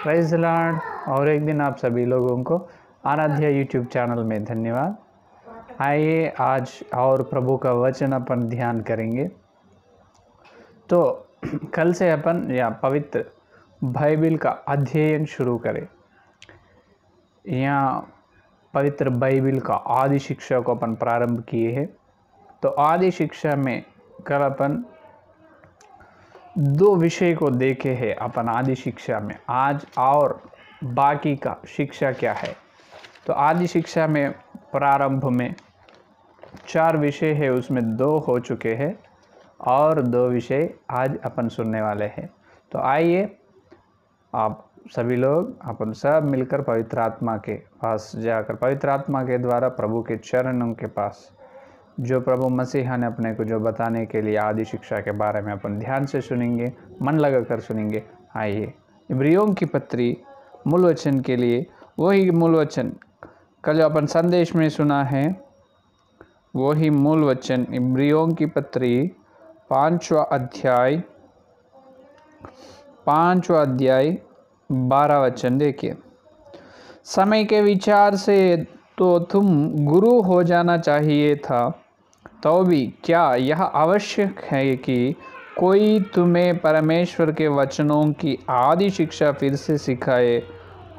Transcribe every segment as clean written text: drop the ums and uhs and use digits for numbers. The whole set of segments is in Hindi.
Praise the Lord. और एक दिन आप सभी लोगों को आराध्या यूट्यूब चैनल में धन्यवाद। आइए आज और प्रभु का वचन अपन ध्यान करेंगे। तो कल से अपन या पवित्र बाइबिल का अध्ययन शुरू करें। यहाँ पवित्र बाइबिल का आदि शिक्षा को अपन प्रारंभ किए हैं। तो आदि शिक्षा में कल अपन दो विषय को देखे हैं अपन आदि शिक्षा में। आज और बाकी का शिक्षा क्या है। तो आदि शिक्षा में प्रारंभ में 4 विषय है, उसमें 2 हो चुके हैं और 2 विषय आज अपन सुनने वाले हैं। तो आइए आप सभी लोग अपन सब मिलकर पवित्र आत्मा के पास जाकर पवित्र आत्मा के द्वारा प्रभु के चरणों के पास जो प्रभु मसीहा ने अपने को जो बताने के लिए आदि शिक्षा के बारे में अपन ध्यान से सुनेंगे, मन लगा कर सुनेंगे। आइए इब्रियों की पत्री मूल वचन के लिए वही मूल वचन कल जो अपन संदेश में सुना है, वही मूल वचन इब्रियों की पत्री 5वां अध्याय 12 वचन देखिए। समय के विचार से तो तुम गुरु हो जाना चाहिए था, तो भी क्या यह आवश्यक है कि कोई तुम्हें परमेश्वर के वचनों की आदि शिक्षा फिर से सिखाए,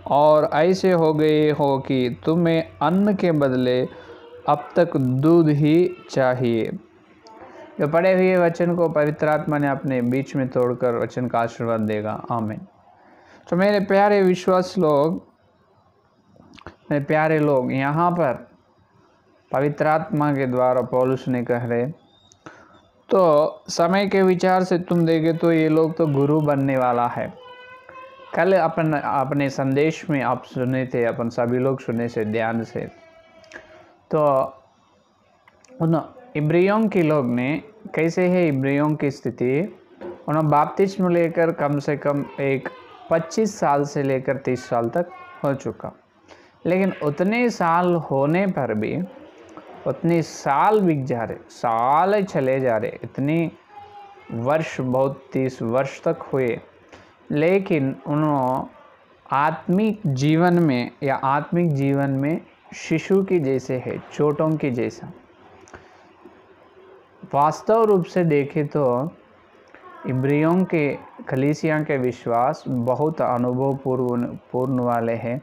और ऐसे हो गए हो कि तुम्हें अन्न के बदले अब तक दूध ही चाहिए। जो पढ़े हुए वचन को पवित्र आत्मा ने अपने बीच में तोड़कर वचन का आशीर्वाद देगा। आमीन। तो मेरे प्यारे विश्वास लोग, मेरे प्यारे लोग, यहाँ पर पवित्र आत्मा के द्वारा पौलुस ने कह रहे, तो समय के विचार से तुम देखे तो ये लोग तो गुरु बनने वाला है। कल अपन अपने संदेश में आप सुने थे, अपन सभी लोग सुने से ध्यान से। तो उन इब्रियों के लोग ने कैसे है इब्रियों की स्थिति, उन्होंने बपतिस्मा लेकर कम से कम एक 25 साल से लेकर 30 साल तक हो चुका। लेकिन उतने साल होने पर भी उतने साल बीत जा रहे, साल चले जा रहे, इतनी वर्ष बहुत 30 वर्ष तक हुए, लेकिन उन्होंने आत्मिक जीवन में या आत्मिक जीवन में शिशु की जैसे है, छोटों की जैसा। वास्तव रूप से देखे तो इब्रियों के कलीसिया के विश्वास बहुत अनुभव पूर्ण वाले हैं।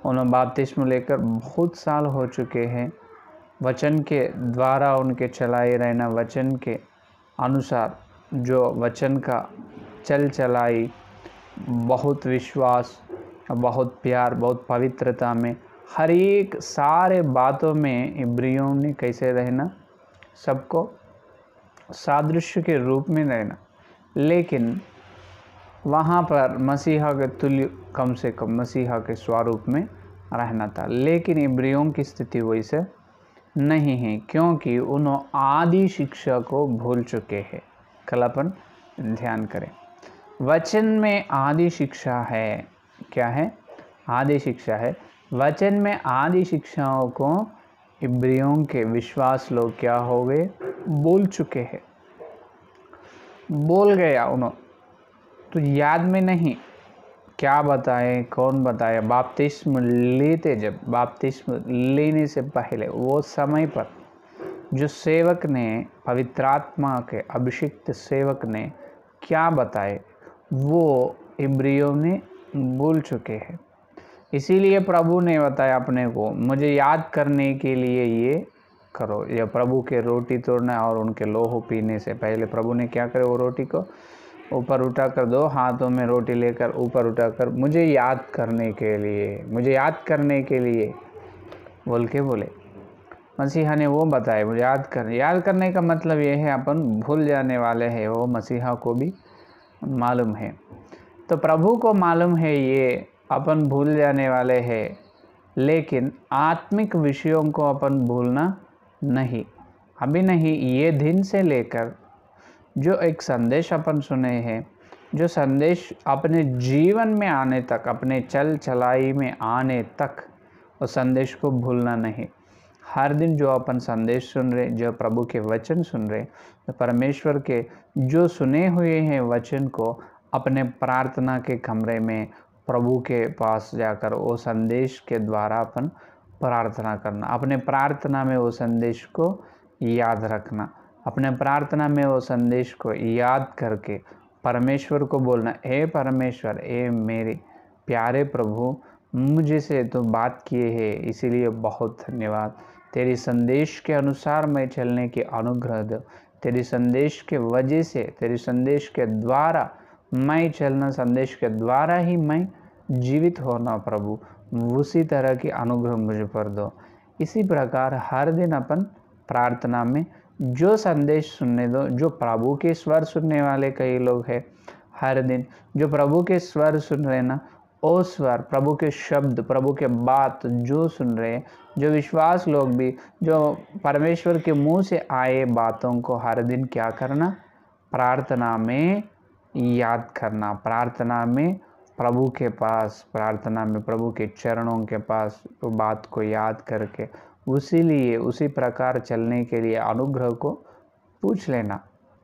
उन्होंने बपतिस्मा लेकर बहुत साल हो चुके हैं। वचन के द्वारा उनके चलाए रहना, वचन के अनुसार जो वचन का चल चलाई, बहुत विश्वास, बहुत प्यार, बहुत पवित्रता में, हर एक सारे बातों में इब्रियों ने कैसे रहना, सबको सादृश्य के रूप में रहना। लेकिन वहाँ पर मसीहा के तुल्य, कम से कम मसीहा के स्वरूप में रहना था। लेकिन इब्रियों की स्थिति वैसे नहीं है, क्योंकि उन्होंने आदि शिक्षा को भूल चुके हैं। कल अपन ध्यान करें, वचन में आदि शिक्षा है। क्या है? आदि शिक्षा है। वचन में आदि शिक्षाओं को इब्रियों के विश्वास लोग क्या हो गए, बोल चुके हैं। बोल गया उन्होंने, तो याद में नहीं। क्या बताए, कौन बताया? बपतिस्मा लेते, जब बपतिस्मा लेने से पहले वो समय पर जो सेवक ने, पवित्र आत्मा के अभिषिक्त सेवक ने क्या बताए, वो इब्रियों ने भूल चुके हैं। इसीलिए प्रभु ने बताया अपने को, मुझे याद करने के लिए ये करो। यह प्रभु के रोटी तोड़ना और उनके लोहो पीने से पहले प्रभु ने क्या करे, वो रोटी को ऊपर उठा कर, 2 हाथों में रोटी लेकर ऊपर उठा कर, मुझे याद करने के लिए, मुझे याद करने के लिए बोल के बोले। मसीहा ने वो बताए, मुझे याद करने का मतलब ये है अपन भूल जाने वाले हैं। वो मसीहा को भी मालूम है, तो प्रभु को मालूम है ये अपन भूल जाने वाले हैं। लेकिन आत्मिक विषयों को अपन भूलना नहीं, अभी नहीं। ये दिन से लेकर जो एक संदेश अपन सुने हैं, जो संदेश अपने जीवन में आने तक, अपने चल चलाई में आने तक, उस संदेश को भूलना नहीं। हर दिन जो अपन संदेश सुन रहे, जो प्रभु के वचन सुन रहे, तो परमेश्वर के जो सुने हुए हैं वचन को अपने प्रार्थना के कमरे में, प्रभु के पास जाकर वो संदेश के द्वारा अपन प्रार्थना करना, अपने प्रार्थना में वो संदेश को याद रखना, अपने प्रार्थना में वो संदेश को याद करके परमेश्वर को बोलना, हे परमेश्वर, हे मेरे प्यारे प्रभु, मुझे से तो बात किए हैं, इसीलिए बहुत धन्यवाद। तेरी संदेश के अनुसार मैं चलने की अनुग्रह दो। तेरी संदेश के वजह से, तेरी संदेश के द्वारा मैं चलना, संदेश के द्वारा ही मैं जीवित होना प्रभु, उसी तरह की अनुग्रह मुझे पर दो। इसी प्रकार हर दिन अपन प्रार्थना में जो संदेश सुनने दो, जो प्रभु के स्वर सुनने वाले कई लोग हैं, हर दिन जो प्रभु के स्वर सुन रहे ना, ओ स्वर, प्रभु के शब्द, प्रभु के बात जो सुन रहे हैं, जो विश्वास लोग भी, जो परमेश्वर के मुंह से आए बातों को हर दिन क्या करना, प्रार्थना में याद करना, प्रार्थना में प्रभु के पास, प्रार्थना में प्रभु के चरणों के पास तो बात को याद करके उसी प्रकार चलने के लिए अनुग्रह को पूछ लेना,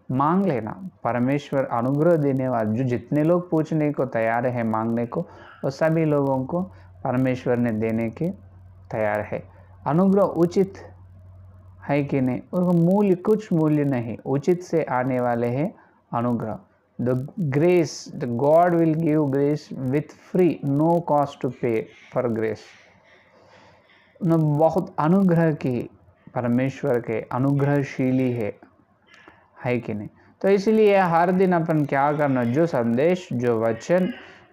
मांग लेना। परमेश्वर अनुग्रह देने वाले, जो जितने लोग पूछने को तैयार है, मांगने को, वो सभी लोगों को परमेश्वर ने देने के तैयार है। अनुग्रह उचित है कि नहीं, और मूल्य, कुछ मूल्य नहीं, उचित से आने वाले हैं अनुग्रह। The grace, the God will give grace with free, no cost to pay for grace। बहुत अनुग्रह की, परमेश्वर के अनुग्रहशीली है कि नहीं। तो इसलिए हर दिन अपन क्या करना, जो संदेश, जो वचन,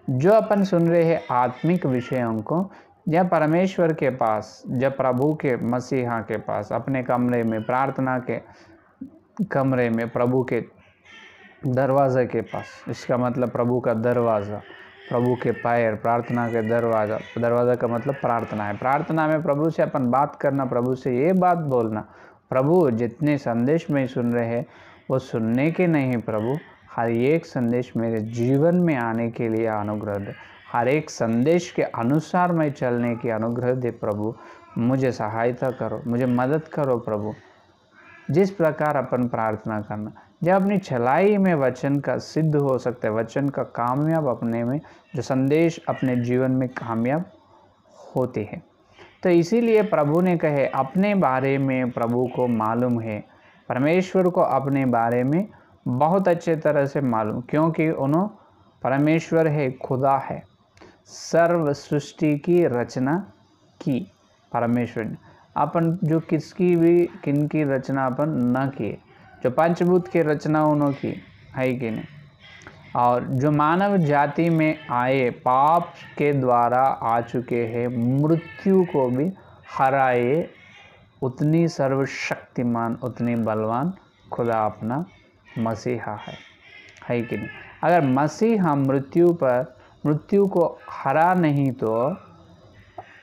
जो अपन सुन रहे हैं आत्मिक विषयों को, जब परमेश्वर के पास, जब प्रभु के मसीहा के पास, अपने कमरे में, प्रार्थना के कमरे में, प्रभु के दरवाज़े के पास, इसका मतलब प्रभु का दरवाज़ा, प्रभु के पैर, प्रार्थना के दरवाज़ा, दरवाज़ा का मतलब प्रार्थना है। प्रार्थना में प्रभु से अपन बात करना, प्रभु से ये बात बोलना, प्रभु जितने संदेश में सुन रहे हैं वो सुनने के नहीं प्रभु, हर एक संदेश मेरे जीवन में आने के लिए अनुग्रह दे, हर एक संदेश के अनुसार मैं चलने की अनुग्रह दे प्रभु, मुझे सहायता करो, मुझे मदद करो प्रभु। जिस प्रकार अपन प्रार्थना करना, जब अपनी चलाई में वचन का सिद्ध हो सकता है, वचन का कामयाब अपने में, जो संदेश अपने जीवन में कामयाब होते हैं। तो इसीलिए प्रभु ने कहे, अपने बारे में प्रभु को मालूम है, परमेश्वर को अपने बारे में बहुत अच्छे तरह से मालूम, क्योंकि उन्होंने परमेश्वर है, खुदा है, सर्व सृष्टि की रचना की परमेश्वर ने। अपन जो किनकी रचना अपन न किए, जो पंचभूत की रचना उन्होंने की है कि नहीं, और जो मानव जाति में आए, पाप के द्वारा आ चुके हैं, मृत्यु को भी हराए, उतनी सर्वशक्तिमान, उतनी बलवान खुदा अपना मसीहा है कि नहीं। अगर मसीहा मृत्यु को हरा नहीं, तो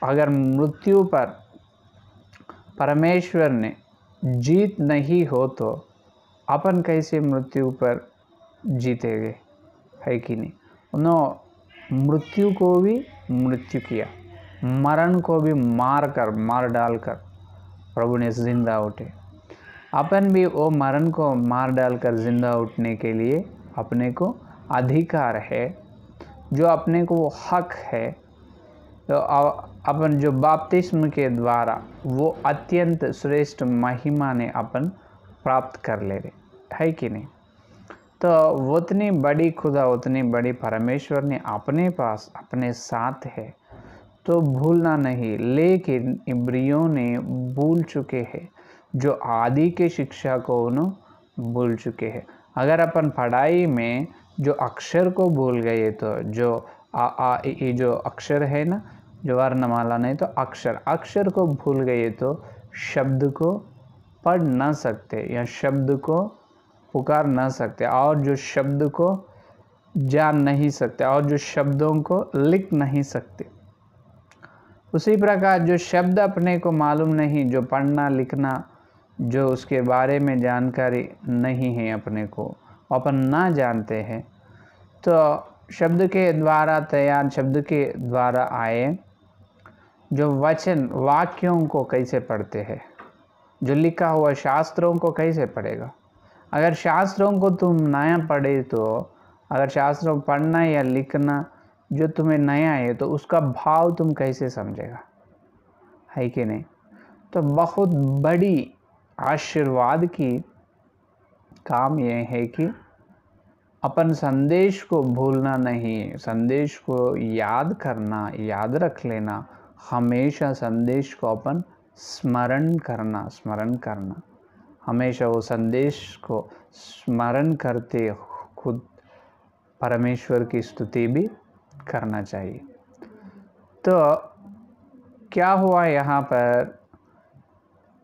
अगर मृत्यु पर परमेश्वर ने जीत नहीं हो, तो अपन कैसे मृत्यु पर जीतेंगे, है कि नहीं। उन्होंने मृत्यु को भी मृत्यु किया, मरण को भी मार डालकर प्रभु ने जिंदा उठे। अपन भी वो मरण को मार डालकर जिंदा उठने के लिए अपने को अधिकार है, जो अपने को वो हक है, तो अपन जो बपतिस्म के द्वारा वो अत्यंत श्रेष्ठ महिमा ने अपन प्राप्त कर ले रहे, है कि नहीं। तो उतनी बड़ी खुदा, उतनी बड़ी परमेश्वर ने अपने पास, अपने साथ है, तो भूलना नहीं। लेकिन इब्रियों ने भूल चुके हैं, जो आदि के शिक्षा को उन्होंने भूल चुके हैं। अगर अपन पढ़ाई में जो अक्षर को भूल गए, तो जो आ ई जो अक्षर है ना, जो वर्णमाला नहीं तो अक्षर को भूल गए, तो शब्द को पढ़ ना सकते, या शब्द को पुकार ना सकते, और जो शब्द को जान नहीं सकते, और जो शब्दों को लिख नहीं सकते। उसी प्रकार जो शब्द अपने को मालूम नहीं, जो पढ़ना लिखना, जो उसके बारे में जानकारी नहीं है अपने को, अपन ना जानते हैं, तो शब्द के द्वारा तैयार, शब्द के द्वारा आए जो वचन, वाक्यों को कैसे पढ़ते हैं, जो लिखा हुआ शास्त्रों को कैसे पढ़ेगा। अगर शास्त्रों को तुम नया पढ़े, तो अगर शास्त्रों पढ़ना या लिखना जो तुम्हें नया है तो उसका भाव तुम कैसे समझेगा, है कि नहीं। तो बहुत बड़ी आशीर्वाद की काम यह है कि अपन संदेश को भूलना नहीं, संदेश को याद करना, याद रख लेना, हमेशा संदेश को अपन स्मरण करना, हमेशा वो संदेश को स्मरण करते खुद परमेश्वर की स्तुति भी करना चाहिए। तो क्या हुआ यहाँ पर,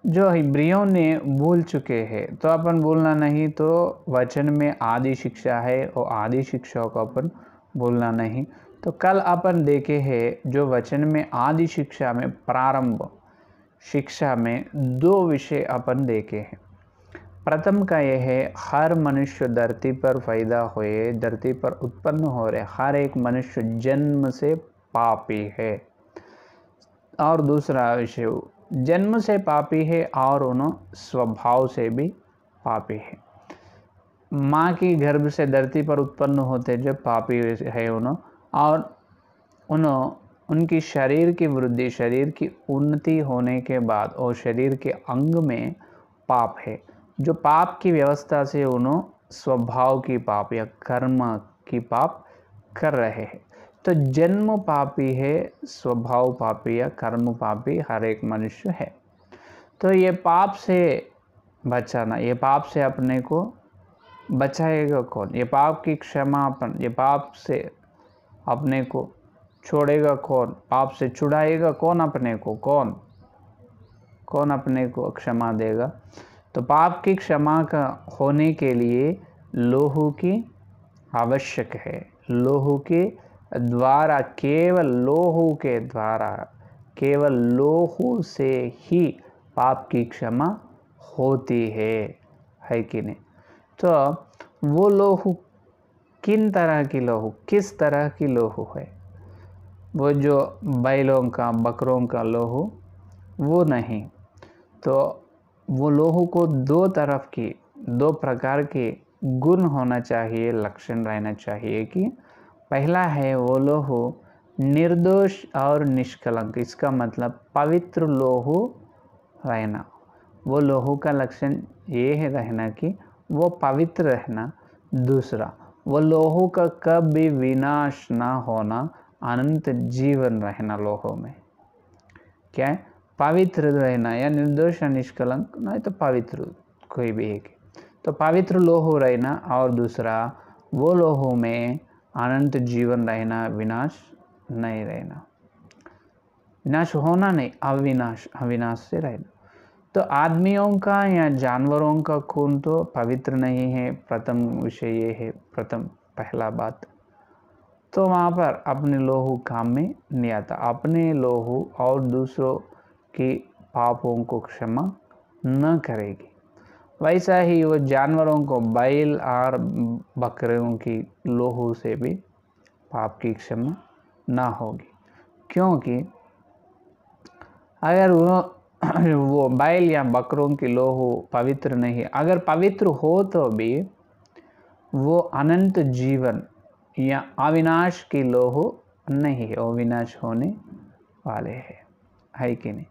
जो इब्रियों ने भूल चुके हैं तो अपन भूलना नहीं, तो वचन में आदि शिक्षा है और आदि शिक्षा को अपन भूलना नहीं। तो कल अपन देखे हैं जो वचन में आदि शिक्षा में प्रारंभ शिक्षा में 2 विषय अपन देखे हैं। प्रथम का यह है, हर मनुष्य धरती पर पैदा हुए, धरती पर उत्पन्न हो रहे हर एक मनुष्य जन्म से पापी है। और दूसरा विषय, जन्म से पापी है और उन्होंने स्वभाव से भी पापी है। माँ की गर्भ से धरती पर उत्पन्न होते जब पापी है और उनकी शरीर की वृद्धि, शरीर की उन्नति होने के बाद और शरीर के अंग में पाप है, जो पाप की व्यवस्था से उन्होंने स्वभाव की पाप या कर्म की पाप कर रहे हैं। तो जन्म पापी है, स्वभाव पापी या कर्म पापी हर एक मनुष्य है। तो ये पाप से बचाना, ये पाप से अपने को बचाएगा कौन, ये पाप की क्षमापन, ये पाप से अपने को छोड़ेगा कौन, पाप से छुड़ाएगा कौन अपने को, कौन अपने को क्षमा देगा। तो पाप की क्षमा का होने के लिए लोहू की आवश्यक है। लोहू के द्वारा, केवल लोहू के द्वारा, केवल लोहू से ही पाप की क्षमा होती है कि नहीं। तो वो लोहू किन तरह की लोहू, किस तरह की लोहू है, वो जो बैलों का बकरों का लोहू वो नहीं। तो वो लोहू को 2 तरफ की, 2 प्रकार के गुण होना चाहिए, लक्षण रहना चाहिए कि पहला है वो लोहू निर्दोष और निष्कलंक, इसका मतलब पवित्र लोहू रहना। वो लोहू का लक्षण ये है रहना कि वो पवित्र रहना। दूसरा, वो लोहू का कभी विनाश ना होना, अनंत जीवन रहना लोहू में। क्या है, पवित्र रहना या निर्दोष या निष्कलंक, नहीं तो पवित्र, कोई भी एक। तो पवित्र लोहू रहना और दूसरा वो लोहू में अनंत जीवन रहना, विनाश नहीं रहना, विनाश होना नहीं, अविनाश से रहना। तो आदमियों का या जानवरों का खून तो पवित्र नहीं है, प्रथम विषय ये है, प्रथम पहला बात। तो वहाँ पर अपने लोहू काम में नहीं आता, अपने लोहू और दूसरों की पापों को क्षमा न करेगी। वैसा ही वो जानवरों को, बैल और बकरियों की लोहू से भी पाप की क्षमा ना होगी, क्योंकि अगर वो बैल या बकरों की लोहू पवित्र नहीं, अगर पवित्र हो तो भी वो अनंत जीवन या अविनाश की लोहू नहीं है, वो विनाश होने वाले है कि नहीं।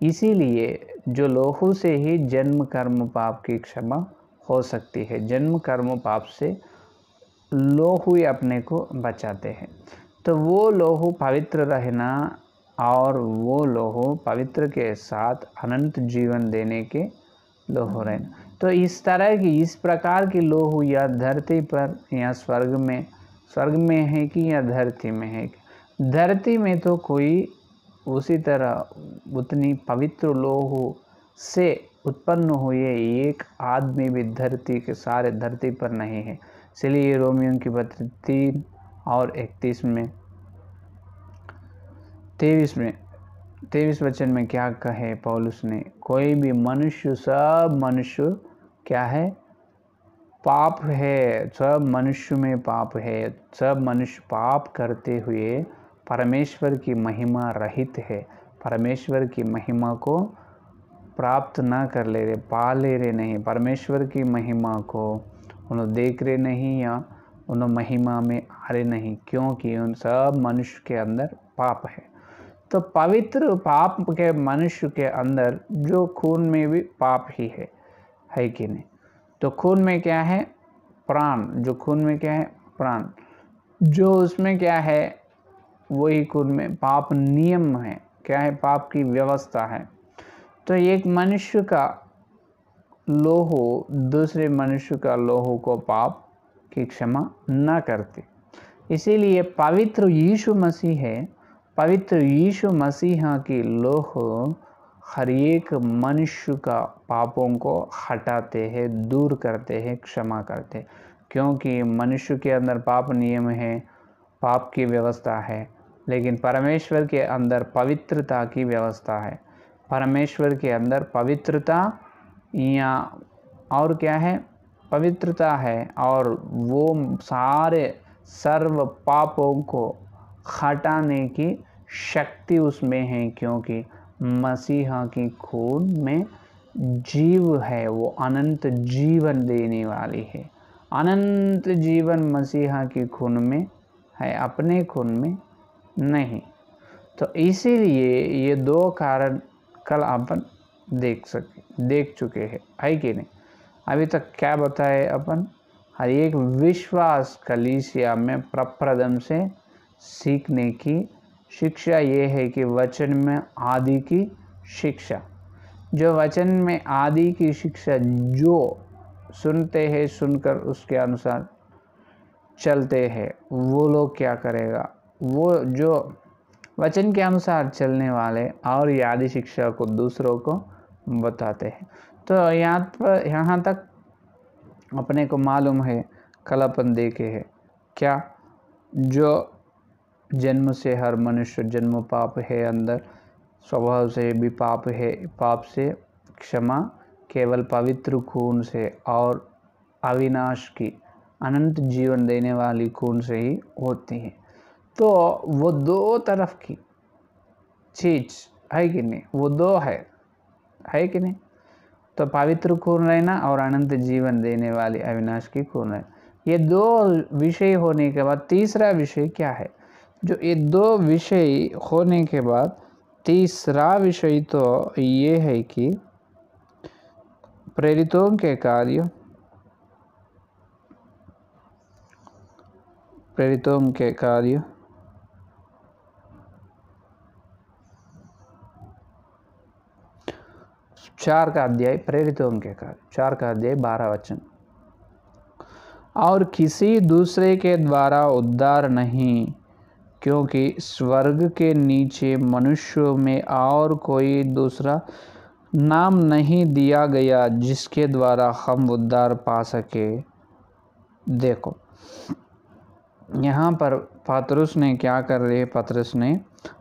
इसीलिए जो लोहू से ही जन्म कर्म पाप की क्षमा हो सकती है, जन्म कर्म पाप से लोहू ही अपने को बचाते हैं। तो वो लोहू पवित्र रहना और वो लोहू पवित्र के साथ अनंत जीवन देने के लोहू रहना। तो इस तरह की, इस प्रकार की लोहू या धरती पर या स्वर्ग में है कि या धरती में है कि, धरती में तो कोई उसी तरह उतनी पवित्र लोहू से उत्पन्न हुए एक आदमी भी धरती के सारे धरती पर नहीं है। इसलिए रोमियों की पत्र 3 और 31 में 23 वचन में क्या कहे पौलुस ने, कोई भी मनुष्य, सब मनुष्य क्या है, पाप है, सब मनुष्य में पाप है, सब मनुष्य पाप करते हुए परमेश्वर की महिमा रहित है, परमेश्वर की महिमा को प्राप्त ना कर ले रहे, पा ले रहे नहीं, परमेश्वर की महिमा को उन्हें देख रहे नहीं या उन महिमा में आ रहे नहीं, क्योंकि उन सब मनुष्य के अंदर पाप है। तो पवित्र पाप के मनुष्य के अंदर जो खून में भी पाप ही है कि नहीं। तो खून में क्या है? प्राण। जो खून में क्या है? प्राण। जो उसमें क्या है? वही खून में पाप नियम है। क्या है? पाप की व्यवस्था है। तो एक मनुष्य का लोहो दूसरे मनुष्य का लोहो को पाप की क्षमा न करते। इसीलिए पवित्र यीशु मसीह है, पवित्र यीशु मसीह की लोह हर एक मनुष्य का पापों को हटाते हैं, दूर करते हैं, क्षमा करते हैं। क्योंकि मनुष्य के अंदर पाप नियम है, पाप की व्यवस्था है, लेकिन परमेश्वर के अंदर पवित्रता की व्यवस्था है। परमेश्वर के अंदर पवित्रता या और क्या है? पवित्रता है, और वो सारे सर्व पापों को हटाने की शक्ति उसमें है, क्योंकि मसीहा की खून में जीव है, वो अनंत जीवन देने वाली है। अनंत जीवन मसीहा की खून में है, अपने खून में नहीं। तो इसीलिए ये दो कारण कल अपन देख चुके हैं, है कि नहीं। अभी तक क्या बताए अपन? हर एक विश्वास कलीसिया में प्रप्रदम से सीखने की शिक्षा ये है कि वचन में आदि की शिक्षा, जो वचन में आदि की शिक्षा जो सुनते हैं, सुनकर उसके अनुसार चलते हैं, वो लोग क्या करेगा? वो जो वचन के अनुसार चलने वाले और ये आदि शिक्षा को दूसरों को बताते हैं। तो यहाँ तक अपने को मालूम है, कल अपन देखे हैं क्या? जो जन्म से हर मनुष्य जन्म पाप है, अंदर स्वभाव से भी पाप है। पाप से क्षमा केवल पवित्र खून से और अविनाश की अनंत जीवन देने वाली खून से ही होती है। तो वो दो तरफ की चीज है कि नहीं? वो दो है कि नहीं? तो पवित्र खून रहना और अनंत जीवन देने वाली अविनाश की खून है। ये दो विषय होने के बाद तीसरा विषय क्या है? जो ये दो विषय होने के बाद तीसरा विषय तो ये है कि प्रेरितों के कार्य, प्रेरितों के कार्य 4 का अध्याय, प्रेरितों के कार्य 4 का अध्याय 12 वचन। और किसी दूसरे के द्वारा उद्धार नहीं, क्योंकि स्वर्ग के नीचे मनुष्यों में और कोई दूसरा नाम नहीं दिया गया जिसके द्वारा हम उद्धार पा सके। देखो यहाँ पर पतरस ने क्या कर रहे? पतरस ने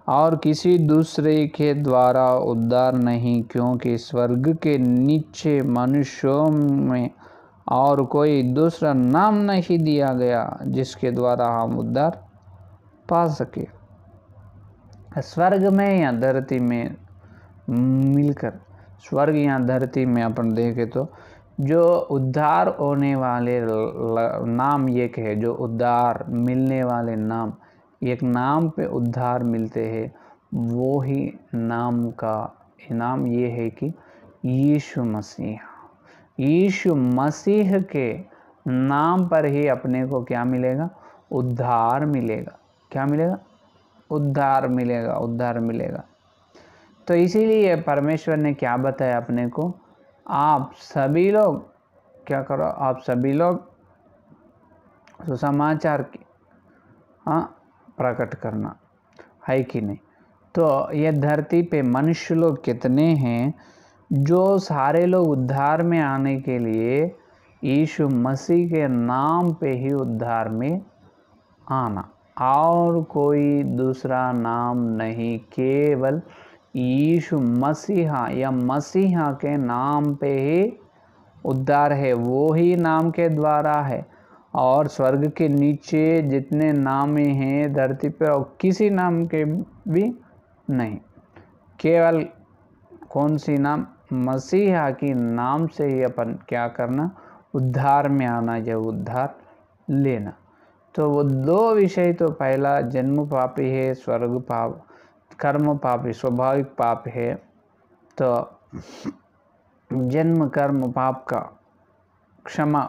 और किसी दूसरे के द्वारा उद्धार नहीं, क्योंकि स्वर्ग के नीचे मनुष्यों में और कोई दूसरा नाम नहीं दिया गया जिसके द्वारा हम उद्धार पा सके। स्वर्ग में या धरती में मिलकर, स्वर्ग या धरती में अपन देखें तो जो उद्धार होने वाले नाम एक है, जो उद्धार मिलने वाले नाम, एक नाम पे उद्धार मिलते हैं, वो ही नाम का नाम ये है कि यीशु मसीह। यीशु मसीह के नाम पर ही अपने को क्या मिलेगा? उद्धार मिलेगा। क्या मिलेगा? उद्धार मिलेगा, उद्धार मिलेगा। तो इसीलिए परमेश्वर ने क्या बताया अपने को? आप सभी लोग क्या करो? आप सभी लोग सुसमाचार की प्रकट करना, है कि नहीं। तो ये धरती पे मनुष्य लोग कितने हैं? जो सारे लोग उद्धार में आने के लिए यीशु मसीह के नाम पे ही उद्धार में आना, और कोई दूसरा नाम नहीं, केवल यीशु मसीहा या मसीहा के नाम पे ही उद्धार है। वो ही नाम के द्वारा है, और स्वर्ग के नीचे जितने नाम हैं धरती पे और किसी नाम के भी नहीं, केवल कौन सी नाम? मसीहा की नाम से ही अपन क्या करना? उद्धार में आना या उद्धार लेना। तो वो दो विषय, तो पहला जन्म पापी है, स्वर्ग पाप, कर्म पापी स्वाभाविक पाप है। तो जन्म कर्म पाप का क्षमा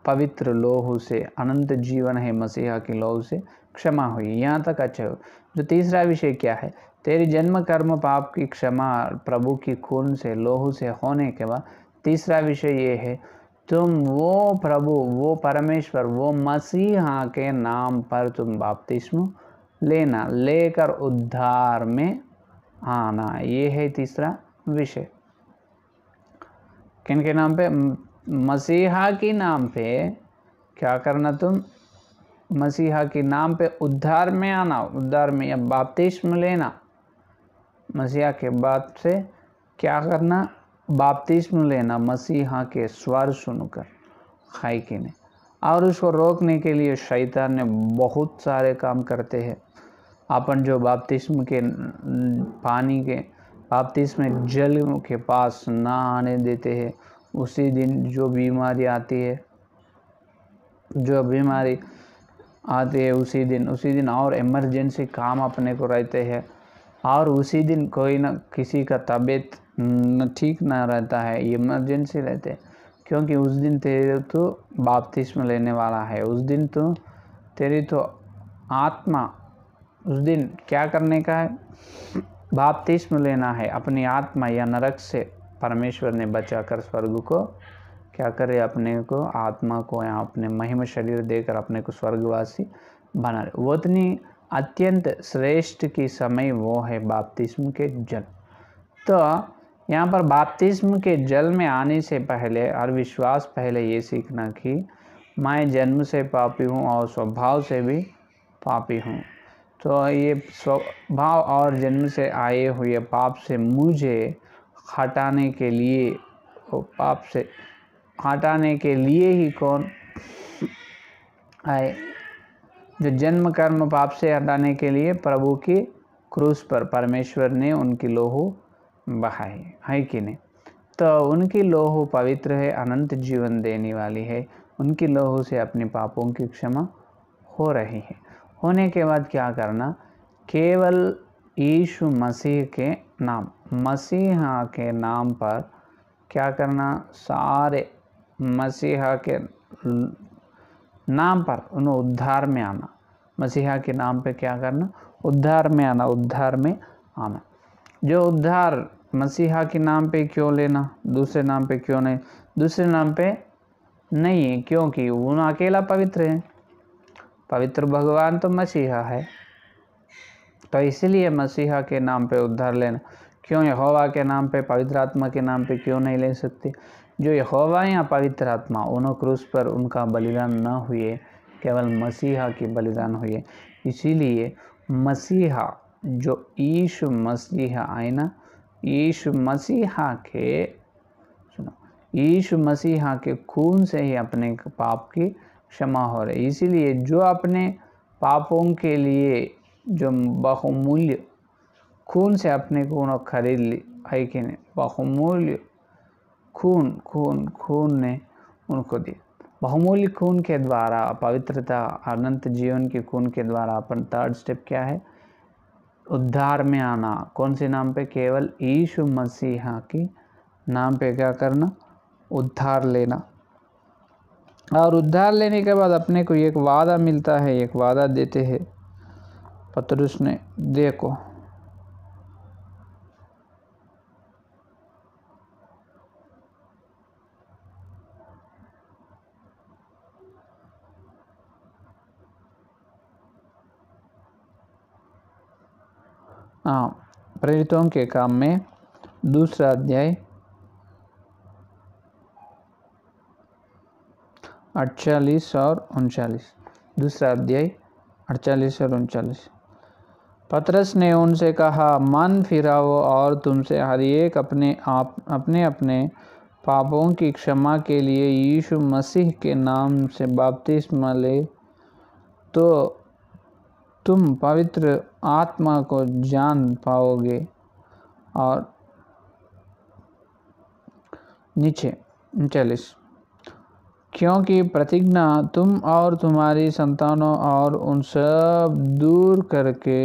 पवित्र लोहू से, अनंत जीवन है मसीहा के लोहू से क्षमा हुई, यहाँ तक अच्छा हो। जो तीसरा विषय क्या है, तेरी जन्म कर्म पाप की क्षमा प्रभु की खून से लोहू से होने के बाद तीसरा विषय ये है, तुम वो प्रभु, वो परमेश्वर, वो मसीहा के नाम पर तुम बपतिस्मा लेना, लेकर उद्धार में आना। ये है तीसरा विषय। किन के नाम पे? मसीहा के नाम पे क्या करना? तुम मसीहा के नाम पे उद्धार में आना, उद्धार में या बपतिस्मा लेना। मसीहा के बाद से क्या करना? बपतिस्मा लेना, मसीहा के स्वर सुनकर, खाई के ने। और उसको रोकने के लिए शैतान ने बहुत सारे काम करते हैं। अपन जो बपतिस्मा के पानी के बपतिस्मा जल के पास ना आने देते हैं, उसी दिन जो बीमारी आती है, जो बीमारी आती है उसी दिन और इमरजेंसी काम अपने को रहते हैं, और उसी दिन कोई ना किसी का तबीयत ठीक ना रहता है, इमरजेंसी रहते हैं, क्योंकि उस दिन तेरे तो बपतिस्मा लेने वाला है। उस दिन तो तेरी तो आत्मा, उस दिन क्या करने का है? बपतिस्मा लेना है। अपनी आत्मा या नरक से परमेश्वर ने बचाकर स्वर्ग को क्या करे? अपने को आत्मा को यहाँ अपने महिमा शरीर देकर अपने को स्वर्गवासी बना रहे। वो इतनी अत्यंत श्रेष्ठ की समय वो है बपतिस्मा के जल। तो यहाँ पर बपतिस्मा के जल में आने से पहले और विश्वास पहले ये सीखना कि मैं जन्म से पापी हूँ और स्वभाव से भी पापी हूँ। तो ये स्वभाव और जन्म से आए हुए पाप से मुझे हटाने के लिए, वो पाप से हटाने के लिए ही कौन आए? जो जन्म कर्म पाप से हटाने के लिए प्रभु की क्रूस पर परमेश्वर ने उनकी लोहू बहाई है कि नहीं? तो उनकी लोहू पवित्र है, अनंत जीवन देने वाली है। उनकी लोहू से अपने पापों की क्षमा हो रही है। होने के बाद क्या करना? केवल यीशु मसीह के नाम, मसीहा के नाम पर क्या करना? सारे मसीहा के नाम पर उन्हें उद्धार में आना। मसीहा के नाम पे क्या करना? उद्धार में आना, उद्धार में आना। जो उद्धार मसीहा के नाम पे क्यों लेना? दूसरे नाम पे क्यों नहीं? दूसरे नाम पे नहीं है, क्योंकि वो अकेला पवित्र है। पवित्र भगवान तो मसीहा है, तो इसलिए मसीहा के नाम पे उद्धार लेना। क्यों यहोवा के नाम पे, पवित्र आत्मा के नाम पे क्यों नहीं ले सकते? जो यहोवा या पवित्र आत्मा उन्हों क्रूस पर उनका बलिदान न हुए, केवल मसीहा की बलिदान हुए। इसीलिए मसीहा, जो यीशु मसीहा आए ना, यीशु मसीहा के, सुनो, यीशु मसीहा के खून से ही अपने पाप की क्षमा हो रही। इसीलिए जो अपने पापों के लिए जो बहुमूल्य खून से अपने को खरीद ली है कि नहीं, बहुमूल्य खून ने उनको दी। बहुमूल्य खून के द्वारा पवित्रता, अनंत जीवन के खून के द्वारा अपन थर्ड स्टेप क्या है? उद्धार में आना। कौन से नाम पे? केवल यीशु मसीहा की नाम पे क्या करना? उद्धार लेना। और उद्धार लेने के बाद अपने को एक वादा मिलता है, एक वादा देते हैं पतरस ने, देखो प्रेरितों के काम में दूसरा अध्याय 48 और 39, दूसरा अध्याय 48 और 39। पतरस ने उनसे कहा, मन फिराओ और तुमसे हर एक अपने पापों की क्षमा के लिए यीशु मसीह के नाम से बपतिस्मा ले, तो तुम पवित्र आत्मा को जान पाओगे। और नीचे 39, क्योंकि प्रतिज्ञा तुम और तुम्हारी संतानों और उन सब दूर करके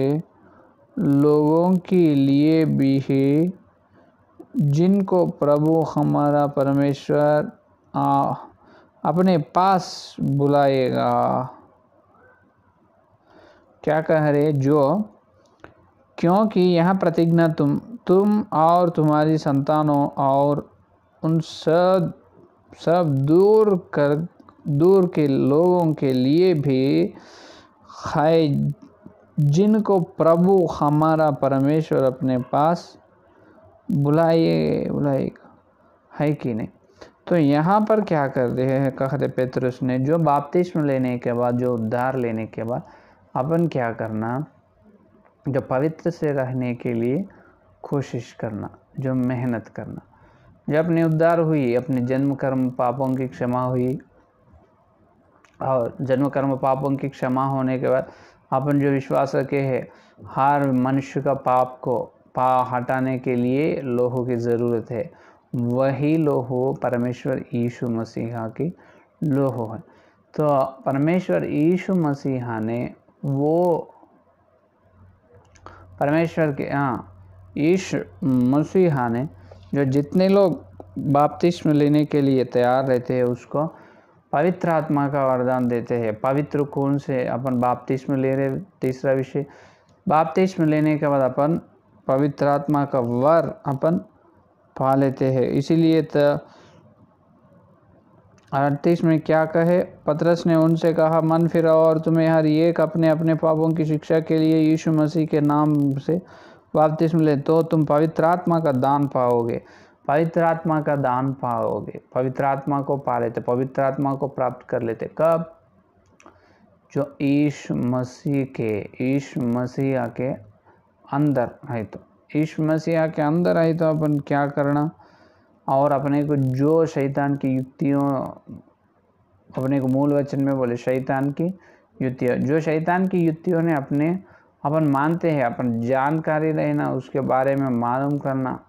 लोगों के लिए भी है जिनको प्रभु हमारा परमेश्वर अपने पास बुलाएगा। क्या कह रहे? जो क्योंकि यहाँ प्रतिज्ञा तुम और तुम्हारी संतानों और उन सब दूर के लोगों के लिए भी है जिनको प्रभु हमारा परमेश्वर अपने पास बुलाएगा, है कि नहीं? तो यहाँ पर क्या कर रहे हैं, कहते पेतरुस ने, जो बपतिस्म लेने के बाद, जो उद्धार लेने के बाद अपन क्या करना, जो पवित्र से रहने के लिए कोशिश करना, जो मेहनत करना। जब अपनी उद्धार हुई, अपने जन्म कर्म पापों की क्षमा हुई, और जन्म कर्म पापों की क्षमा होने के बाद अपन जो विश्वास रखे है, हर मनुष्य का पाप को हटाने के लिए लोहू की ज़रूरत है। वही लोहू परमेश्वर यीशु मसीहा की लोहू है। तो परमेश्वर यीशु मसीहा ने यीशु मसीहा ने जो जितने लोग बपतिस्म लेने के लिए तैयार रहते हैं उसको पवित्र आत्मा का वरदान देते हैं। पवित्र खून से अपन बपतिस्म ले रहे। तीसरा विषय, बपतिस्म लेने के बाद अपन पवित्र आत्मा का वर अपन पा लेते हैं। इसीलिए तो 38 में क्या कहे, पतरस ने उनसे कहा, मन फिराओ और तुम्हें हर एक अपने अपने पापों की शिक्षा के लिए यीशु मसीह के नाम से बपतिस्म ले, तो तुम पवित्र आत्मा का दान पाओगे। पवित्र आत्मा का दान पाओगे। पवित्र आत्मा को पा लेते, पवित्र आत्मा को प्राप्त कर लेते। कब? जो यीशु मसीह के अंदर है। तो यीशु मसीह के अंदर है तो अपन क्या करना, और अपने को जो शैतान की युक्तियों, अपने को मूल वचन में बोले शैतान की युक्तियों, जो शैतान की युक्तियों ने अपन मानते हैं, अपन जानकारी रहना, उसके बारे में मालूम करना,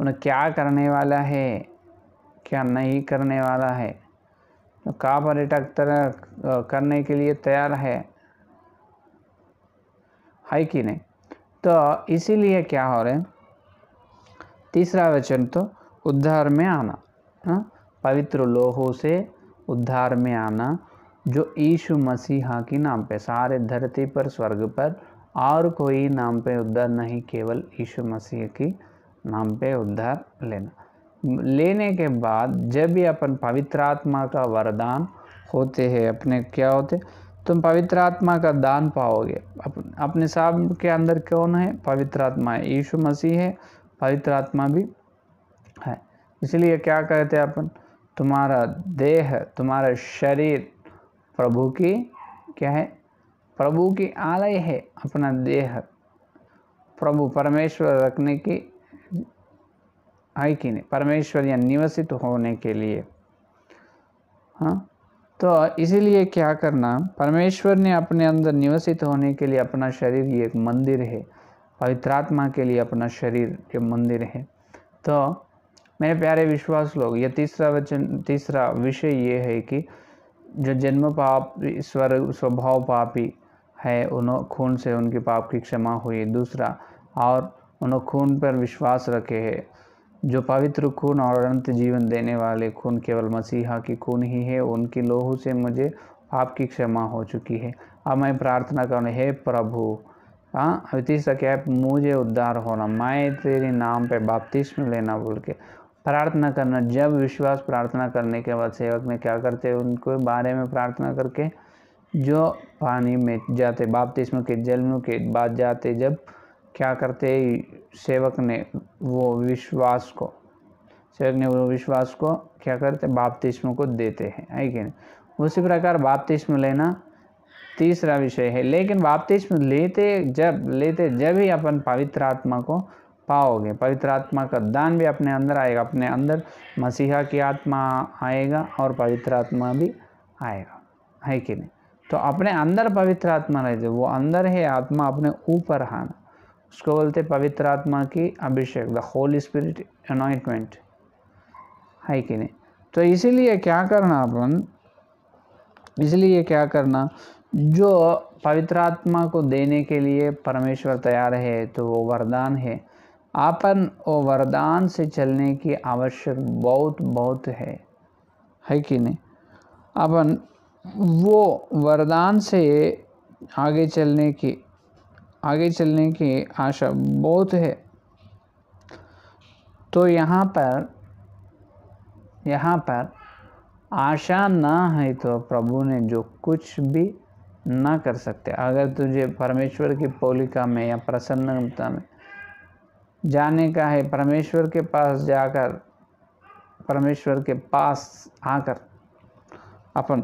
उन्हें क्या करने वाला है, क्या नहीं करने वाला है, तो का पर्यटक तरह करने के लिए तैयार है कि नहीं। तो इसीलिए क्या हो रहे, तीसरा वचन तो उद्धार में आना, पवित्र लोहों से उद्धार में आना, जो यीशु मसीहा की नाम पे, सारे धरती पर स्वर्ग पर और कोई नाम पे उद्धार नहीं, केवल यीशु मसीह की नाम पे उद्धार लेने के बाद जब भी अपन पवित्र आत्मा का वरदान होते हैं, अपने क्या होते, तुम पवित्र आत्मा का दान पाओगे। अपने सब के अंदर कौन है? पवित्र आत्मा है, यीशु मसीह है, पवित्र आत्मा भी है। इसलिए क्या कहते हैं अपन, तुम्हारा देह, तुम्हारा शरीर प्रभु की क्या है? प्रभु की आलय है। अपना देह प्रभु परमेश्वर रखने की है कि नहीं, परमेश्वर या निवसित होने के लिए। तो इसीलिए क्या करना, परमेश्वर ने अपने अंदर निवसित होने के लिए अपना शरीर ये एक मंदिर है, पवित्र आत्मा के लिए अपना शरीर ये मंदिर है। तो मेरे प्यारे विश्वास लोग, ये तीसरा विषय ये है कि जो जन्म पाप स्वभाव पापी है, उन्होंने खून से उनके पाप की क्षमा हुई। दूसरा, और उन्होंने खून पर विश्वास रखे है, जो पवित्र खून और अनंत जीवन देने वाले खून केवल मसीहा की खून ही है। उनकी लोहू से मुझे पाप की क्षमा हो चुकी है। अब मैं प्रार्थना करूँ, हे प्रभु, तीसरा क्या है, मुझे उद्धार होना, मैं तेरे नाम पे बपतिस्म लेना बोल के प्रार्थना करना। जब विश्वास प्रार्थना करने के बाद सेवक ने क्या करते, उनको बारे में प्रार्थना करके जो पानी में जाते, बपतिस्म के जल के बाद जाते, जब क्या करते, सेवक ने वो विश्वास को क्या करते, बपतिस्म को देते हैं, है कि नहीं। उसी प्रकार बपतिस्म लेना तीसरा विषय है। लेकिन बपतिस्म लेते जब ही अपन पवित्र आत्मा को पाओगे, पवित्र आत्मा का दान भी अपने अंदर आएगा, अपने अंदर मसीहा की आत्मा आएगा और पवित्र आत्मा भी आएगा, है कि नहीं। तो अपने अंदर पवित्र आत्मा रहते, वो अंदर है आत्मा, अपने ऊपर आना, उसको बोलते पवित्र आत्मा की अभिषेक, द होली स्पिरिट अनॉइंटमेंट, है कि नहीं। तो इसीलिए क्या करना, अपन इसलिए क्या करना, जो पवित्र आत्मा को देने के लिए परमेश्वर तैयार है तो वो वरदान है। अपन वो वरदान से चलने की आवश्यक बहुत बहुत है कि नहीं। अपन वो वरदान से आगे चलने की आशा बहुत है। तो यहाँ पर आशा ना है तो प्रभु ने जो कुछ भी ना कर सकते। अगर तुझे परमेश्वर की पौलिका में या प्रसन्नता में जाने का है, परमेश्वर के पास जाकर, परमेश्वर के पास आकर अपन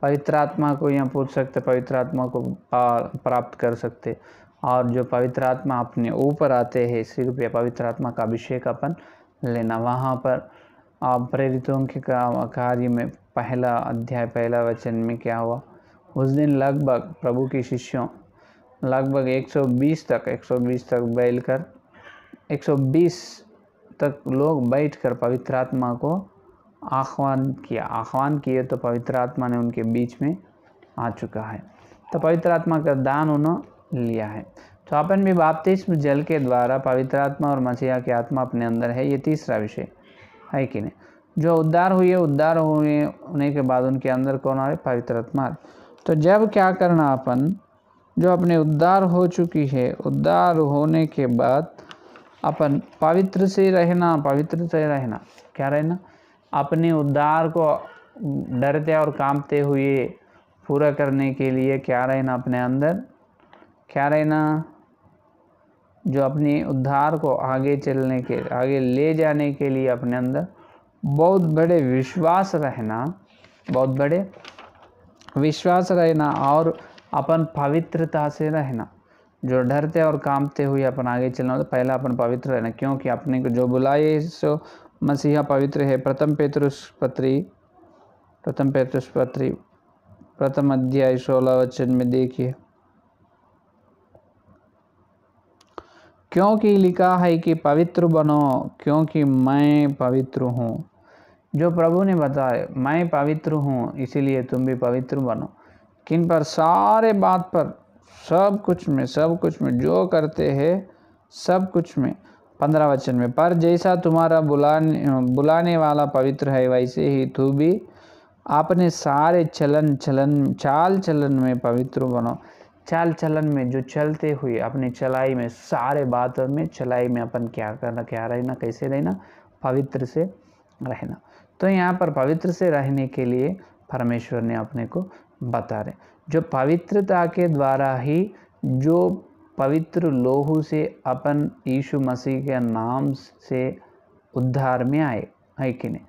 पवित्र आत्मा को यहाँ पूछ सकते, पवित्र आत्मा को प्राप्त कर सकते। और जो पवित्र आत्मा अपने ऊपर आते हैं, सिर्फ ये पवित्र आत्मा का अभिषेक अपन लेना। वहाँ पर प्रेरितों के कार्य में पहला अध्याय पहला वचन में क्या हुआ, उस दिन लगभग प्रभु के शिष्यों लगभग 120 तक लोग बैठकर पवित्र आत्मा को आह्वान किए तो पवित्र आत्मा ने उनके बीच में आ चुका है। तो पवित्र आत्मा का दान उन्होंने लिया है। तो अपन भी बपतिस्म जल के द्वारा पवित्र आत्मा और मसीहा की आत्मा अपने अंदर है। ये तीसरा विषय है कि नहीं। जो उद्धार होने के बाद उनके अंदर कौन आ रहे, पवित्र आत्मा। तो जब क्या करना, अपन जो अपने उद्धार हो चुकी है, उद्धार होने के बाद अपन पवित्र से रहना क्या रहना, अपने उद्धार को डरते और कांपते हुए पूरा करने के लिए क्या रहना, अपने अंदर क्या रहना, जो अपने उद्धार को आगे ले जाने के लिए अपने अंदर बहुत बड़े विश्वास रहना और अपन पवित्रता से रहना। जो डरते और कांपते हुए अपन आगे चलना, तो पहला अपन पवित्र रहना, क्योंकि अपने को जो बुलाए सो मसीहा पवित्र है। प्रथम पेतरुस पत्री प्रथम अध्याय 16 वचन में देखिए, क्योंकि लिखा है कि पवित्र बनो क्योंकि मैं पवित्र हूँ। जो प्रभु ने बताया, मैं पवित्र हूँ इसीलिए तुम भी पवित्र बनो। किन पर, सारे बात पर, सब कुछ में जो करते हैं सब कुछ में। 15 वचन में, पर जैसा तुम्हारा बुलाने वाला पवित्र है वैसे ही तू भी अपने सारे चाल चलन में पवित्र बनो। चाल चलन में जो चलते हुए अपनी चलाई में, सारे बातों में चलाई में अपन क्या रहना, कैसे रहना, पवित्र से रहना। तो यहाँ पर पवित्र से रहने के लिए परमेश्वर ने अपने को बता रहे, जो पवित्रता के द्वारा ही, जो पवित्र लोहू से अपन यीशु मसीह के नाम से उद्धार में आए, है कि नहीं।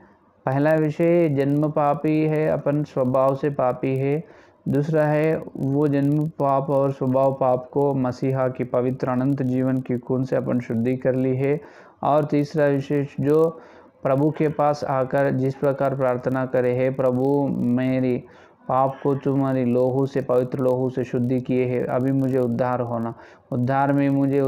पहला विषय, जन्म पापी है, अपन स्वभाव से पापी है। दूसरा है, वो जन्म पाप और स्वभाव पाप को मसीहा की पवित्र अनंत जीवन की खून से अपन शुद्धि कर ली है। और तीसरा विषय, जो प्रभु के पास आकर जिस प्रकार प्रार्थना करे है, प्रभु मेरी पाप को तुम्हारी लोहू से, पवित्र लोहू से शुद्धि किए है, अभी मुझे उद्धार होना, उद्धार में जो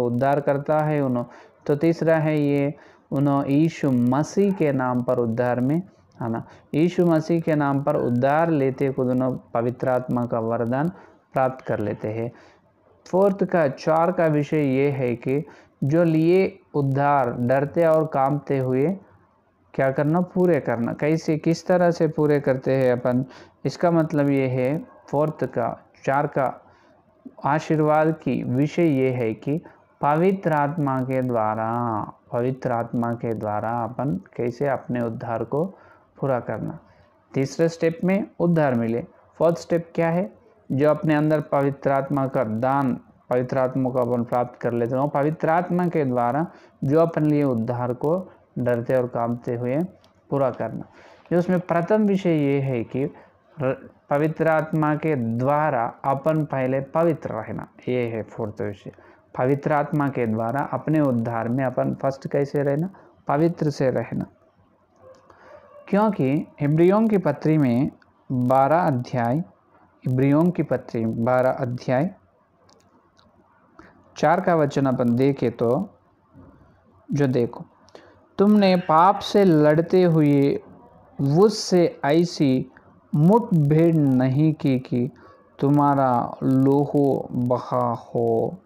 उद्धार करता है उन्होंने। तो तीसरा है ये, उन्होंने यीशु मसीह के नाम पर उद्धार में आना। यीशु मसीह के नाम पर उद्धार लेते को दोनों पवित्र आत्मा का वरदान प्राप्त कर लेते हैं। 4 का विषय ये है कि जो लिए उद्धार डरते और कांपते हुए क्या करना, पूरे करना। कैसे, किस तरह से पूरे करते हैं अपन, इसका मतलब ये है 4 का आशीर्वाद की विषय ये है कि पवित्र आत्मा के द्वारा अपन कैसे अपने उद्धार को पूरा करना। तीसरे स्टेप में उद्धार मिले। 4th स्टेप क्या है, जो अपने अंदर पवित्र आत्मा का दान, पवित्र आत्मा को अपन प्राप्त कर लेते हैं, पवित्र आत्मा के द्वारा जो अपन लिए उद्धार को डरते और कांपते हुए पूरा करना। जो उसमें प्रथम विषय ये है कि पवित्र आत्मा के द्वारा अपन पहले पवित्र रहना, ये है 4th विषय। पवित्र आत्मा के द्वारा अपने उद्धार में अपन फर्स्ट कैसे रहना, पवित्र से रहना। क्योंकि इब्रियों की पत्री में 12 अध्याय 4 का वचन अपन देखे तो, जो देखो, तुमने पाप से लड़ते हुए उससे ऐसी मुठभेड़ नहीं की कि तुम्हारा लोहो बहा हो।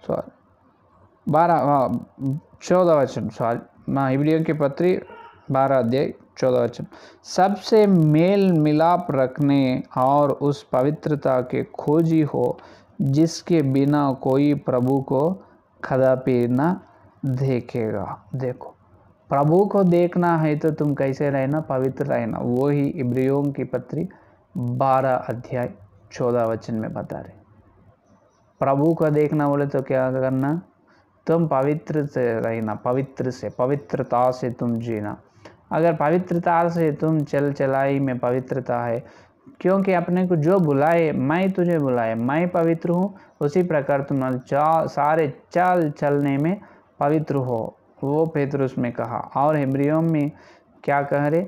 सॉरी 14 वचन, सॉरी इब्रियों की पत्री 12 अध्याय 14 वचन। सबसे मेल मिलाप रखने और उस पवित्रता के खोजी हो जिसके बिना कोई प्रभु को कदापि न देखेगा। देखो, प्रभु को देखना है तो तुम कैसे रहना, पवित्र रहना। वो ही इब्रियों की पत्री 12 अध्याय 14 वचन में बता रहे। प्रभु को देखना बोले तो क्या करना, तुम पवित्र से रहना, पवित्रता से तुम जीना। अगर पवित्रता से तुम चलाई में पवित्रता है, क्योंकि अपने को जो बुलाए, मैं तुझे बुलाए, मैं पवित्र हूँ, उसी प्रकार तुम सारे चलने में पवित्र हो। वो पेतरुस में कहा। और इब्रियों में क्या कह रहे,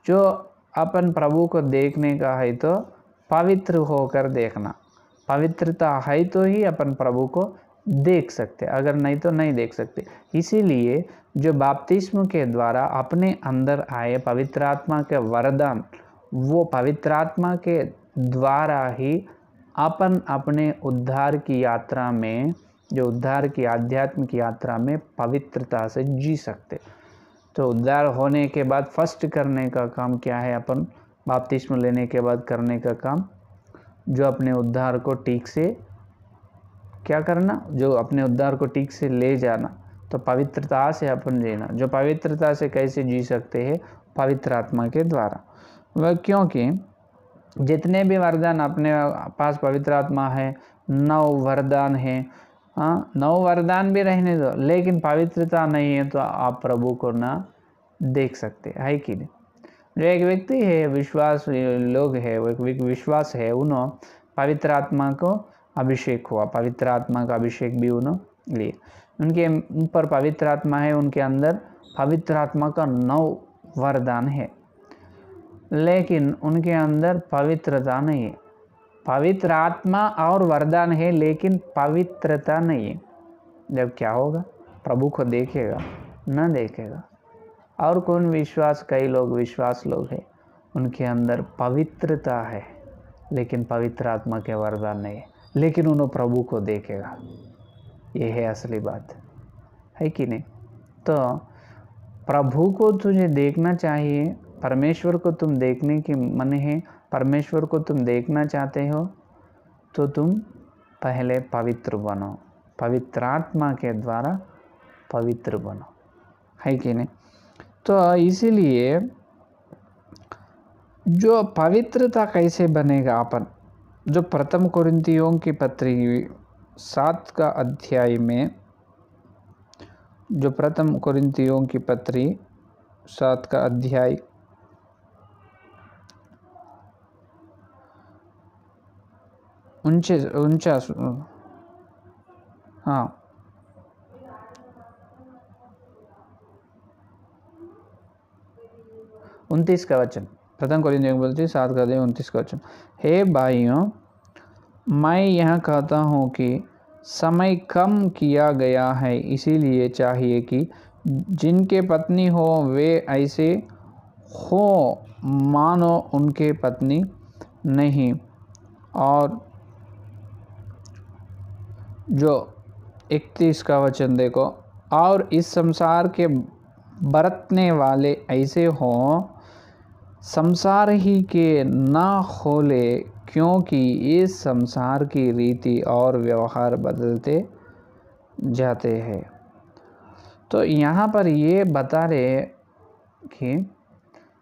जो अपन प्रभु को देखने का है तो पवित्र होकर देखना। पवित्रता है तो ही अपन प्रभु को देख सकते, अगर नहीं तो नहीं देख सकते। इसीलिए जो बपतिस्म के द्वारा अपने अंदर आए पवित्र आत्मा के वरदान, वो पवित्र आत्मा के द्वारा ही अपन अपने उद्धार की यात्रा में, जो उद्धार की आध्यात्मिक यात्रा में पवित्रता से जी सकते। तो उद्धार होने के बाद फर्स्ट करने का काम क्या है, अपन बपतिस्म लेने के बाद करने का काम, जो अपने उद्धार को ठीक से क्या करना, जो अपने उद्धार को ठीक से ले जाना। तो पवित्रता से अपन जीना। जो पवित्रता से कैसे जी सकते हैं, पवित्र आत्मा के द्वारा। वह क्योंकि जितने भी वरदान अपने पास पवित्र आत्मा है, 9 वरदान है, 9 वरदान भी रहने दो, लेकिन पवित्रता नहीं है तो आप प्रभु को ना देख सकते, है कि नहीं। जो एक व्यक्ति है, विश्वास लोग है, वो एक विश्वास है, उन्होंने पवित्र आत्मा को अभिषेक हुआ, पवित्र आत्मा का अभिषेक भी उन्होंने लिए। उनके ऊपर पवित्र आत्मा है, उनके अंदर पवित्र आत्मा का 9 वरदान है, लेकिन उनके अंदर पवित्रता नहीं है। पवित्र आत्मा और वरदान है, लेकिन पवित्रता नहीं है। जब क्या होगा, प्रभु को देखेगा न देखेगा। और कौन विश्वास, कई लोग विश्वास लोग हैं, उनके अंदर पवित्रता है लेकिन पवित्र आत्मा के वरदान नहीं है, लेकिन उन्होंने प्रभु को देखेगा। ये है असली बात, है कि नहीं। तो प्रभु को तुझे देखना चाहिए, परमेश्वर को तुम देखने की मन है, परमेश्वर को तुम देखना चाहते हो, तो तुम पहले पवित्र बनो, पवित्र आत्मा के द्वारा पवित्र बनो, है कि नहीं। तो इसीलिए जो पवित्रता कैसे बनेगा अपन, जो प्रथम कोरिन्थियों की पत्री 7 का अध्याय में, जो प्रथम कोरिन्थियों की पत्री 7 का अध्याय 49 29 का वचन, प्रथम कोरिन्थियों की पत्री 7 का अध्याय 29 का वचन। हे भाइयों, मैं यह कहता हूँ कि समय कम किया गया है, इसीलिए चाहिए कि जिनके पत्नी हो वे ऐसे हो मानो उनके पत्नी नहीं। और जो 31 का वचन देखो, और इस संसार के बरतने वाले ऐसे हों, संसार ही के ना खोले, क्योंकि इस संसार की रीति और व्यवहार बदलते जाते हैं। तो यहाँ पर ये बता रहे कि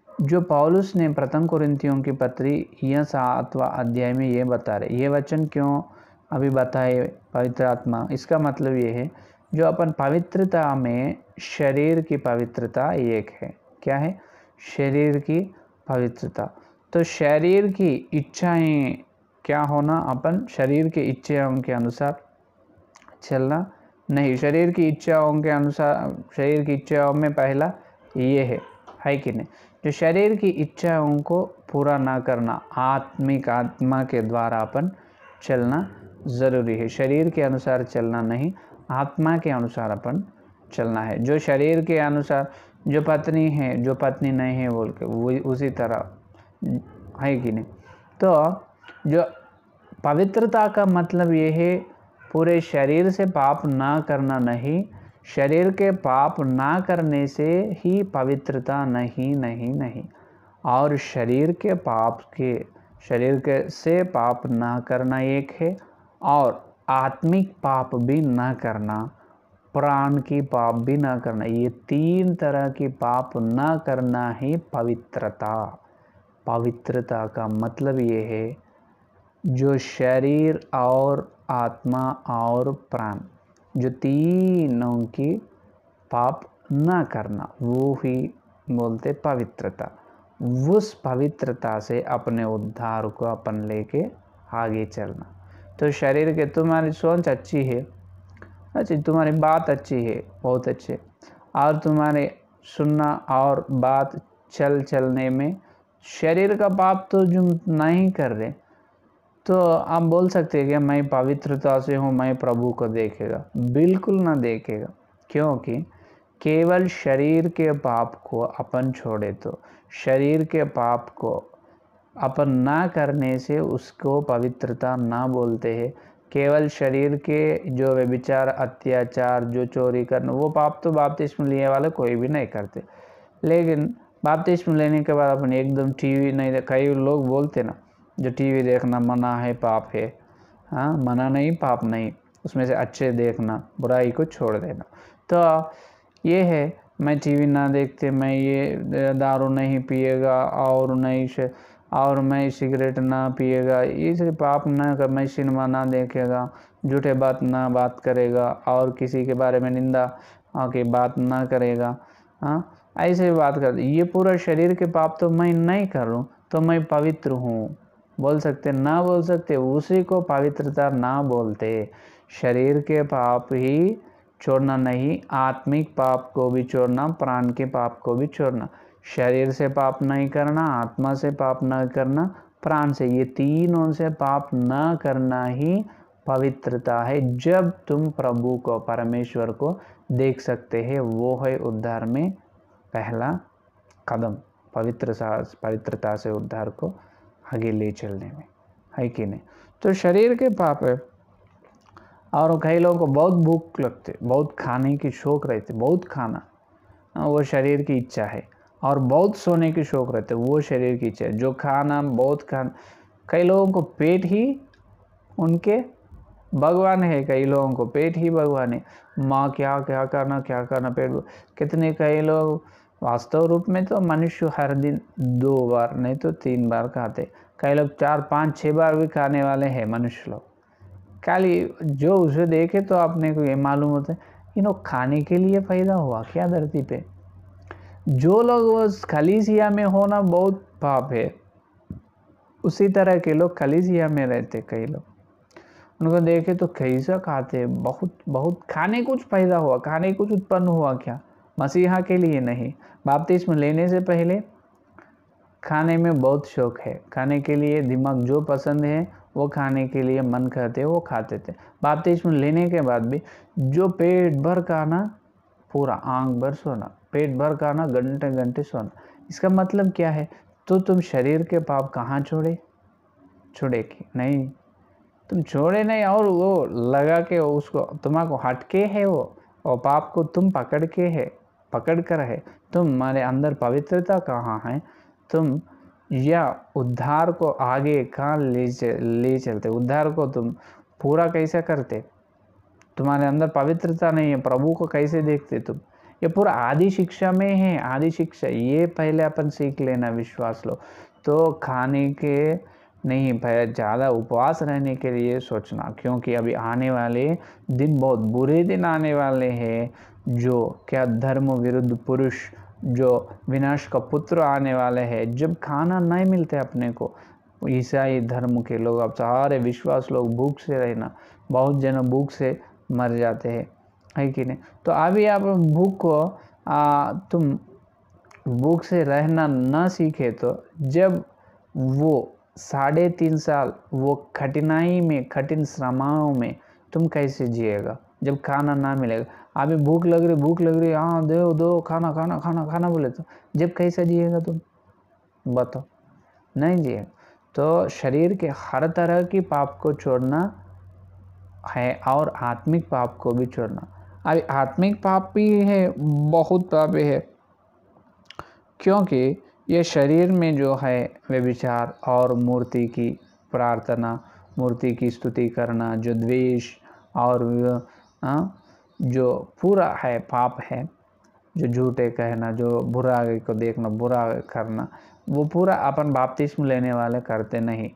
जो पौलुस ने प्रथम कोरिन्थियों की पत्री यह 7वां अध्याय में ये बता रहे, ये वचन क्यों अभी बताए, पवित्र आत्मा, इसका मतलब ये है जो अपन पवित्रता में, शरीर की पवित्रता एक है। क्या है? शरीर की पवित्रता। तो शरीर की इच्छाएं क्या होना, अपन शरीर की इच्छाओं के अनुसार चलना नहीं। शरीर की इच्छाओं के अनुसार, शरीर की इच्छाओं में पहला ये है कि नहीं। जो शरीर की इच्छाओं को पूरा ना करना, आत्मिक आत्मा के द्वारा अपन चलना ज़रूरी है। शरीर के अनुसार चलना नहीं, आत्मा के अनुसार अपन चलना है। जो शरीर के अनुसार, जो पत्नी है जो पत्नी नहीं है बोल के वो उसी तरह है कि नहीं। तो जो पवित्रता का मतलब ये है पूरे शरीर से पाप ना करना नहीं, शरीर के पाप ना करने से ही पवित्रता नहीं नहीं नहीं। और शरीर के से पाप ना करना एक है, और आत्मिक पाप भी ना करना, प्राण की पाप भी ना करना, ये 3 तरह की पाप ना करना ही पवित्रता। पवित्रता का मतलब ये है जो शरीर और आत्मा और प्राण जो तीनों की पाप ना करना, वो ही बोलते पवित्रता। उस पवित्रता से अपने उद्धार को अपन लेके आगे चलना। तो शरीर के तुम्हारी सोच अच्छी है, अच्छी तुम्हारी बात अच्छी है, बहुत अच्छे, और तुम्हारे सुनना और बात चलने में शरीर का पाप तो जो नहीं कर रहे, तो आप बोल सकते हैं कि मैं पवित्रता से हूँ, मैं प्रभु को देखेगा। बिल्कुल ना देखेगा, क्योंकि केवल शरीर के पाप को अपन छोड़े तो शरीर के पाप को अपन ना करने से उसको पवित्रता ना बोलते हैं। केवल शरीर के जो व्यभिचार, अत्याचार, जो चोरी करना, वो पाप तो बपतिस्मा लिए वाले कोई भी नहीं करते। लेकिन बपतिस्मा लेने के बाद अपन एकदम टीवी नहीं, कई लोग बोलते ना जो टीवी देखना मना है पाप है। हाँ, मना नहीं पाप नहीं, उसमें से अच्छे देखना, बुराई को छोड़ देना। तो ये है, मैं टीवी ना देखते, मैं ये दारू नहीं पिएगा और मैं सिगरेट ना पिएगा, ये पाप ना कर, मैं सिनेमा ना देखेगा, झूठे बात ना बात करेगा, और किसी के बारे में निंदा की बात ना करेगा। हाँ, ऐसे बात कर, ये पूरा शरीर के पाप तो मैं नहीं कर रहा हूँ, तो मैं पवित्र हूँ बोल सकते ना बोल सकते, उसी को पवित्रता ना बोलते। शरीर के पाप ही छोड़ना नहीं, आत्मिक पाप को भी छोड़ना, प्राण के पाप को भी छोड़ना। शरीर से पाप नहीं करना, आत्मा से पाप न करना, प्राण से, ये तीनों से पाप न करना ही पवित्रता है। जब तुम प्रभु को, परमेश्वर को देख सकते हैं, वो है उद्धार में पहला कदम, पवित्रता से उद्धार को आगे ले चलने में, है कि नहीं। तो शरीर के पाप है, और कई लोगों को बहुत भूख लगती, बहुत खाने की शौक रहती, बहुत खाना, वो शरीर की इच्छा है। और बहुत सोने की शौक रहते, वो शरीर की इच्छा है। जो खाना बहुत खाना, कई लोगों को पेट ही उनके भगवान है, कई लोगों को पेट ही भगवान है। माँ क्या करना पेट, कितने कई लोग वास्तव रूप में तो मनुष्य हर दिन 2 बार नहीं तो 3 बार खाते, कई लोग 4, 5, 6 बार भी खाने वाले हैं मनुष्य लोग। खाली जो उसे देखे तो अपने को ये मालूम होता है कि नो खाने के लिए पैदा हुआ क्या धरती पे। जो लोग उस कलीसिया में होना बहुत पाप है, उसी तरह के लोग कलीसिया में रहते, कई लोग उनको देखे तो कैसा खाते, बहुत बहुत खाने कुछ पैदा हुआ, खाने कुछ उत्पन्न हुआ क्या, मसीहा के लिए नहीं। बपतिस्मा लेने से पहले खाने में बहुत शौक है, खाने के लिए दिमाग जो पसंद है वो खाने के लिए मन करते वो खाते थे। बपतिस्मा लेने के बाद भी जो पेट भर खाना, पूरा आंख भर सोना, पेट भर खाना, घंटे घंटे सोना। इसका मतलब क्या है, तो तुम शरीर के पाप कहाँ छोड़ेगी नहीं, तुम छोड़े नहीं, और वो लगा के उसको तुम्हारे हटके है वो, और पाप को तुम पकड़ कर है, तुम्हारे अंदर पवित्रता कहाँ है, तुम या उद्धार को आगे कहाँ ले चलते, उद्धार को तुम पूरा कैसे करते, तुम्हारे अंदर पवित्रता नहीं है, प्रभु को कैसे देखते तुम। ये पूरा आदि शिक्षा में है, आदि शिक्षा ये पहले अपन सीख लेना, विश्वास लो। तो खाने के नहीं, ज़्यादा उपवास रहने के लिए सोचना, क्योंकि अभी आने वाले दिन बहुत बुरे दिन आने वाले हैं। जो क्या धर्म विरुद्ध पुरुष, जो विनाश का पुत्र आने वाले हैं, जब खाना नहीं मिलते अपने को, ईसाई धर्म के लोग, अब सारे विश्वास लोग भूख से रहना, बहुत जन भूख से मर जाते हैं, है कि नहीं। तो अभी आप भूख को तुम भूख से रहना ना सीखे, तो जब वो 3.5 साल वो कठिनाई में, कठिन श्रमाओं में तुम कैसे जिएगा, जब खाना ना मिलेगा, अभी भूख लग रही, हाँ दो दो खाना खाना खाना खाना बोले तो जब कैसा जिएगा तुम बताओ, नहीं जिएगा। तो शरीर के हर तरह की पाप को छोड़ना है और आत्मिक पाप को भी छोड़ना। अभी आत्मिक पाप भी है, बहुत पाप है, क्योंकि ये शरीर में जो है वे विचार और मूर्ति की प्रार्थना, मूर्ति की स्तुति करना, जो द्वेष और जो पूरा है पाप है, जो झूठे कहना, जो बुरा को देखना, बुरा करना, वो पूरा अपन बपतिस्म लेने वाले करते नहीं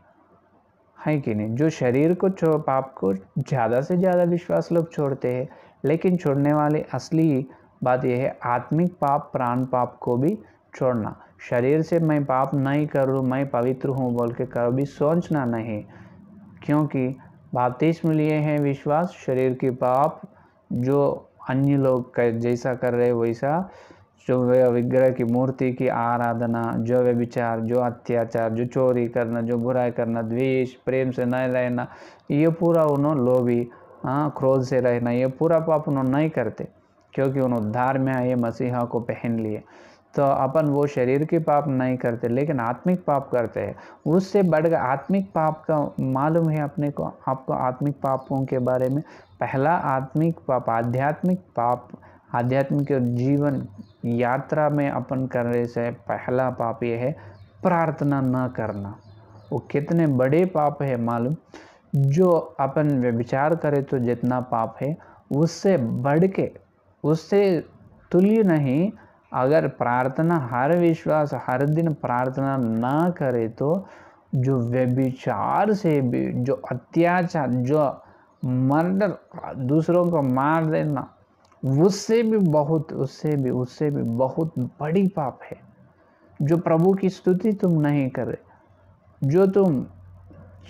है कि नहीं। जो शरीर को पाप को ज़्यादा से ज़्यादा विश्वास लोग छोड़ते हैं, लेकिन छोड़ने वाली असली बात यह है आत्मिक पाप, प्राण पाप को भी छोड़ना। शरीर से मैं पाप नहीं करूँ, मैं पवित्र हूँ बोल के कभी सोचना नहीं, क्योंकि बपतिस्म लिए हैं विश्वास, शरीर की पाप जो अन्य लोग जैसा कर रहे वैसा, जो वे विग्रह की मूर्ति की आराधना, जो वे विचार, जो अत्याचार, जो चोरी करना, जो बुराई करना, द्वेष, प्रेम से नहीं रहना, ये पूरा उन्होंने लोभी, क्रोध से रहना, ये पूरा पाप उन्होंने नहीं करते, क्योंकि उन्होंने उद्धार में आए मसीहा को पहन लिए। तो अपन वो शरीर के पाप नहीं करते, लेकिन आत्मिक पाप करते हैं। उससे बढ़कर आत्मिक पाप का मालूम है अपने को, आपको आत्मिक पापों के बारे में। पहला आत्मिक पाप, आध्यात्मिक पाप, आध्यात्मिक जीवन यात्रा में अपन करने से पहला पाप ये है प्रार्थना न करना। वो कितने बड़े पाप है मालूम। जो अपन विचार करें तो जितना पाप है उससे बढ़ के, उससे तुल्य नहीं। अगर प्रार्थना, हर विश्वास हर दिन प्रार्थना ना करे तो जो व्यभिचार से भी, जो अत्याचार, जो मर्डर, दूसरों को मार देना, उससे भी बहुत बड़ी पाप है। जो प्रभु की स्तुति तुम नहीं कर रहे, जो तुम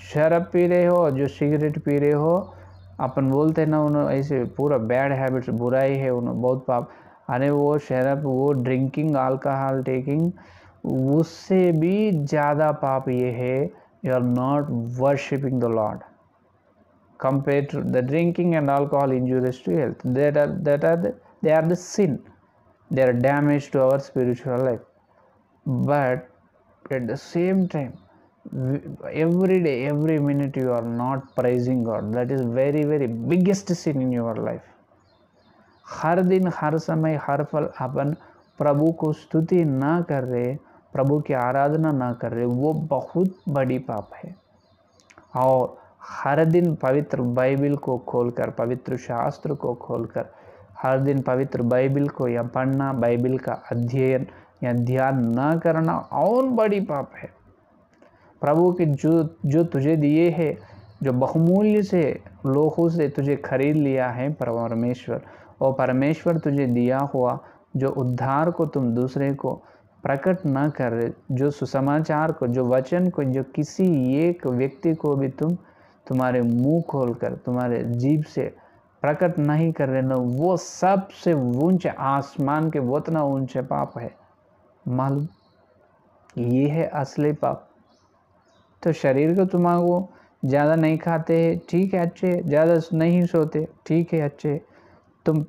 शराब पी रहे हो, जो सिगरेट पी रहे हो, अपन बोलते ना उन्होंने ऐसे पूरा बैड हैबिट्स, बुराई है उन्होंने बहुत पाप। अरे वो शराब, वो ड्रिंकिंग, अल्कोहल टेकिंग, उससे भी ज़्यादा पाप ये है, you are not worshipping the lord compared to the drinking and alcohol injurious to health. They are the sin. They are damage to our spiritual life. But at the same time, every day, every minute you are not praising God. That is very, very biggest sin in your life. हर दिन, हर समय, हर पल अपन प्रभु को स्तुति ना कर रहे, प्रभु की आराधना ना कर रहे, वो बहुत बड़ी पाप है। और हर दिन पवित्र बाइबल को खोलकर, पवित्र शास्त्र को खोलकर, हर दिन पवित्र बाइबल को या पढ़ना, बाइबल का अध्ययन या ध्यान ना करना और बड़ी पाप है। प्रभु के जो तुझे दिए है, जो बहुमूल्य से लोगों से तुझे खरीद लिया है परमेश्वर, और परमेश्वर तुझे दिया हुआ जो उद्धार को तुम दूसरे को प्रकट ना कर रहे, जो सुसमाचार को, जो वचन को, जो किसी एक व्यक्ति को भी तुम्हारे मुंह खोलकर, तुम्हारे जीभ से प्रकट नहीं कर रहे ना, वो सबसे ऊंचे, आसमान के वो उतना ऊंचे पाप है मालूम। ये है असली पाप। तो शरीर को तुम्हारा ज़्यादा नहीं खाते हैं, ठीक है, अच्छे, ज़्यादा नहीं सोते, ठीक है, अच्छे, तुम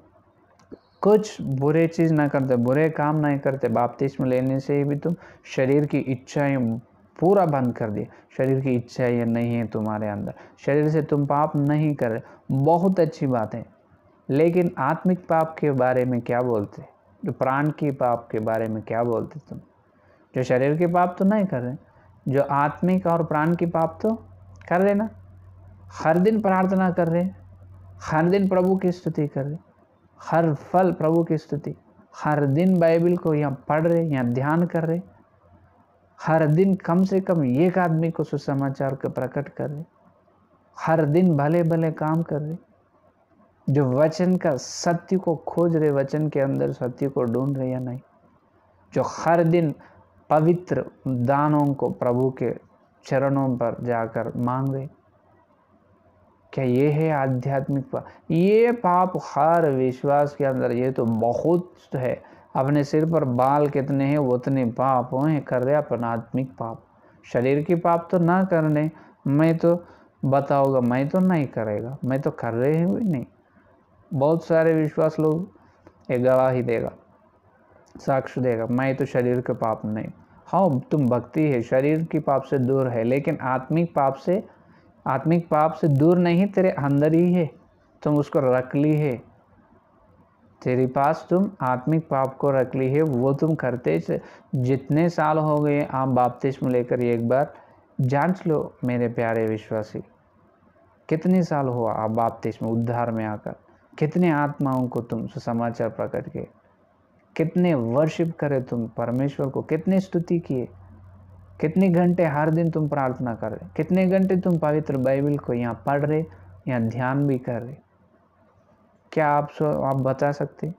कुछ बुरे चीज़ ना करते, बुरे काम नहीं करते, बपतिस्म लेने से भी तुम शरीर की इच्छाएं पूरा बंद कर दिए, शरीर की इच्छाएं नहीं है तुम्हारे अंदर, शरीर से तुम पाप नहीं कर रहे, बहुत अच्छी बात है। लेकिन आत्मिक पाप के बारे में क्या बोलते, जो प्राण की पाप के बारे में क्या बोलते तुम? जो शरीर के पाप तो नहीं कर रहे, जो आत्मिक और प्राण की पाप तो कर रहे ना। हर दिन प्रार्थना कर रहे, हर दिन प्रभु की स्तुति कर रहे, हर फल प्रभु की स्तुति, हर दिन बाइबल को यहाँ पढ़ रहे, यहाँ ध्यान कर रहे, हर दिन कम से कम एक आदमी को सुसमाचार को प्रकट कर रहे, हर दिन भले भले काम कर रहे, जो वचन का सत्य को खोज रहे, वचन के अंदर सत्य को ढूंढ रहे या नहीं, जो हर दिन पवित्र दानों को प्रभु के चरणों पर जाकर मांग रहे। क्या ये है आध्यात्मिक पाप? ये पाप हर विश्वास के अंदर, ये तो बहुत है। अपने सिर पर बाल कितने हैं उतने पाप हैं कर रहे अपन आत्मिक पाप। शरीर की पाप तो ना करने, मैं तो बताऊंगा, मैं तो नहीं करेगा, मैं तो कर रहे हैं भी नहीं। बहुत सारे विश्वास लोग ये गवाही देगा, साक्ष्य देगा, मैं तो शरीर के पाप नहीं। हाँ, तुम भक्ति है, शरीर की पाप से दूर है, लेकिन आत्मिक पाप से दूर नहीं, तेरे अंदर ही है, तुम उसको रख ली है। तेरे पास तुम आत्मिक पाप को रख ली है, वो तुम करते जितने साल हो गए। आप बपतिस्मा लेकर एक बार जांच लो मेरे प्यारे विश्वासी, कितने साल हुआ आप बपतिस्मा उद्धार में आकर, कितने आत्माओं को तुम सुसमाचार प्रकट किए, कितने वर्शिप करे तुम परमेश्वर को, कितने स्तुति किए, कितने घंटे हर दिन तुम प्रार्थना कर रहे, कितने घंटे तुम पवित्र बाइबल को यहाँ पढ़ रहे, यहाँ ध्यान भी कर रहे। क्या आप बता सकते?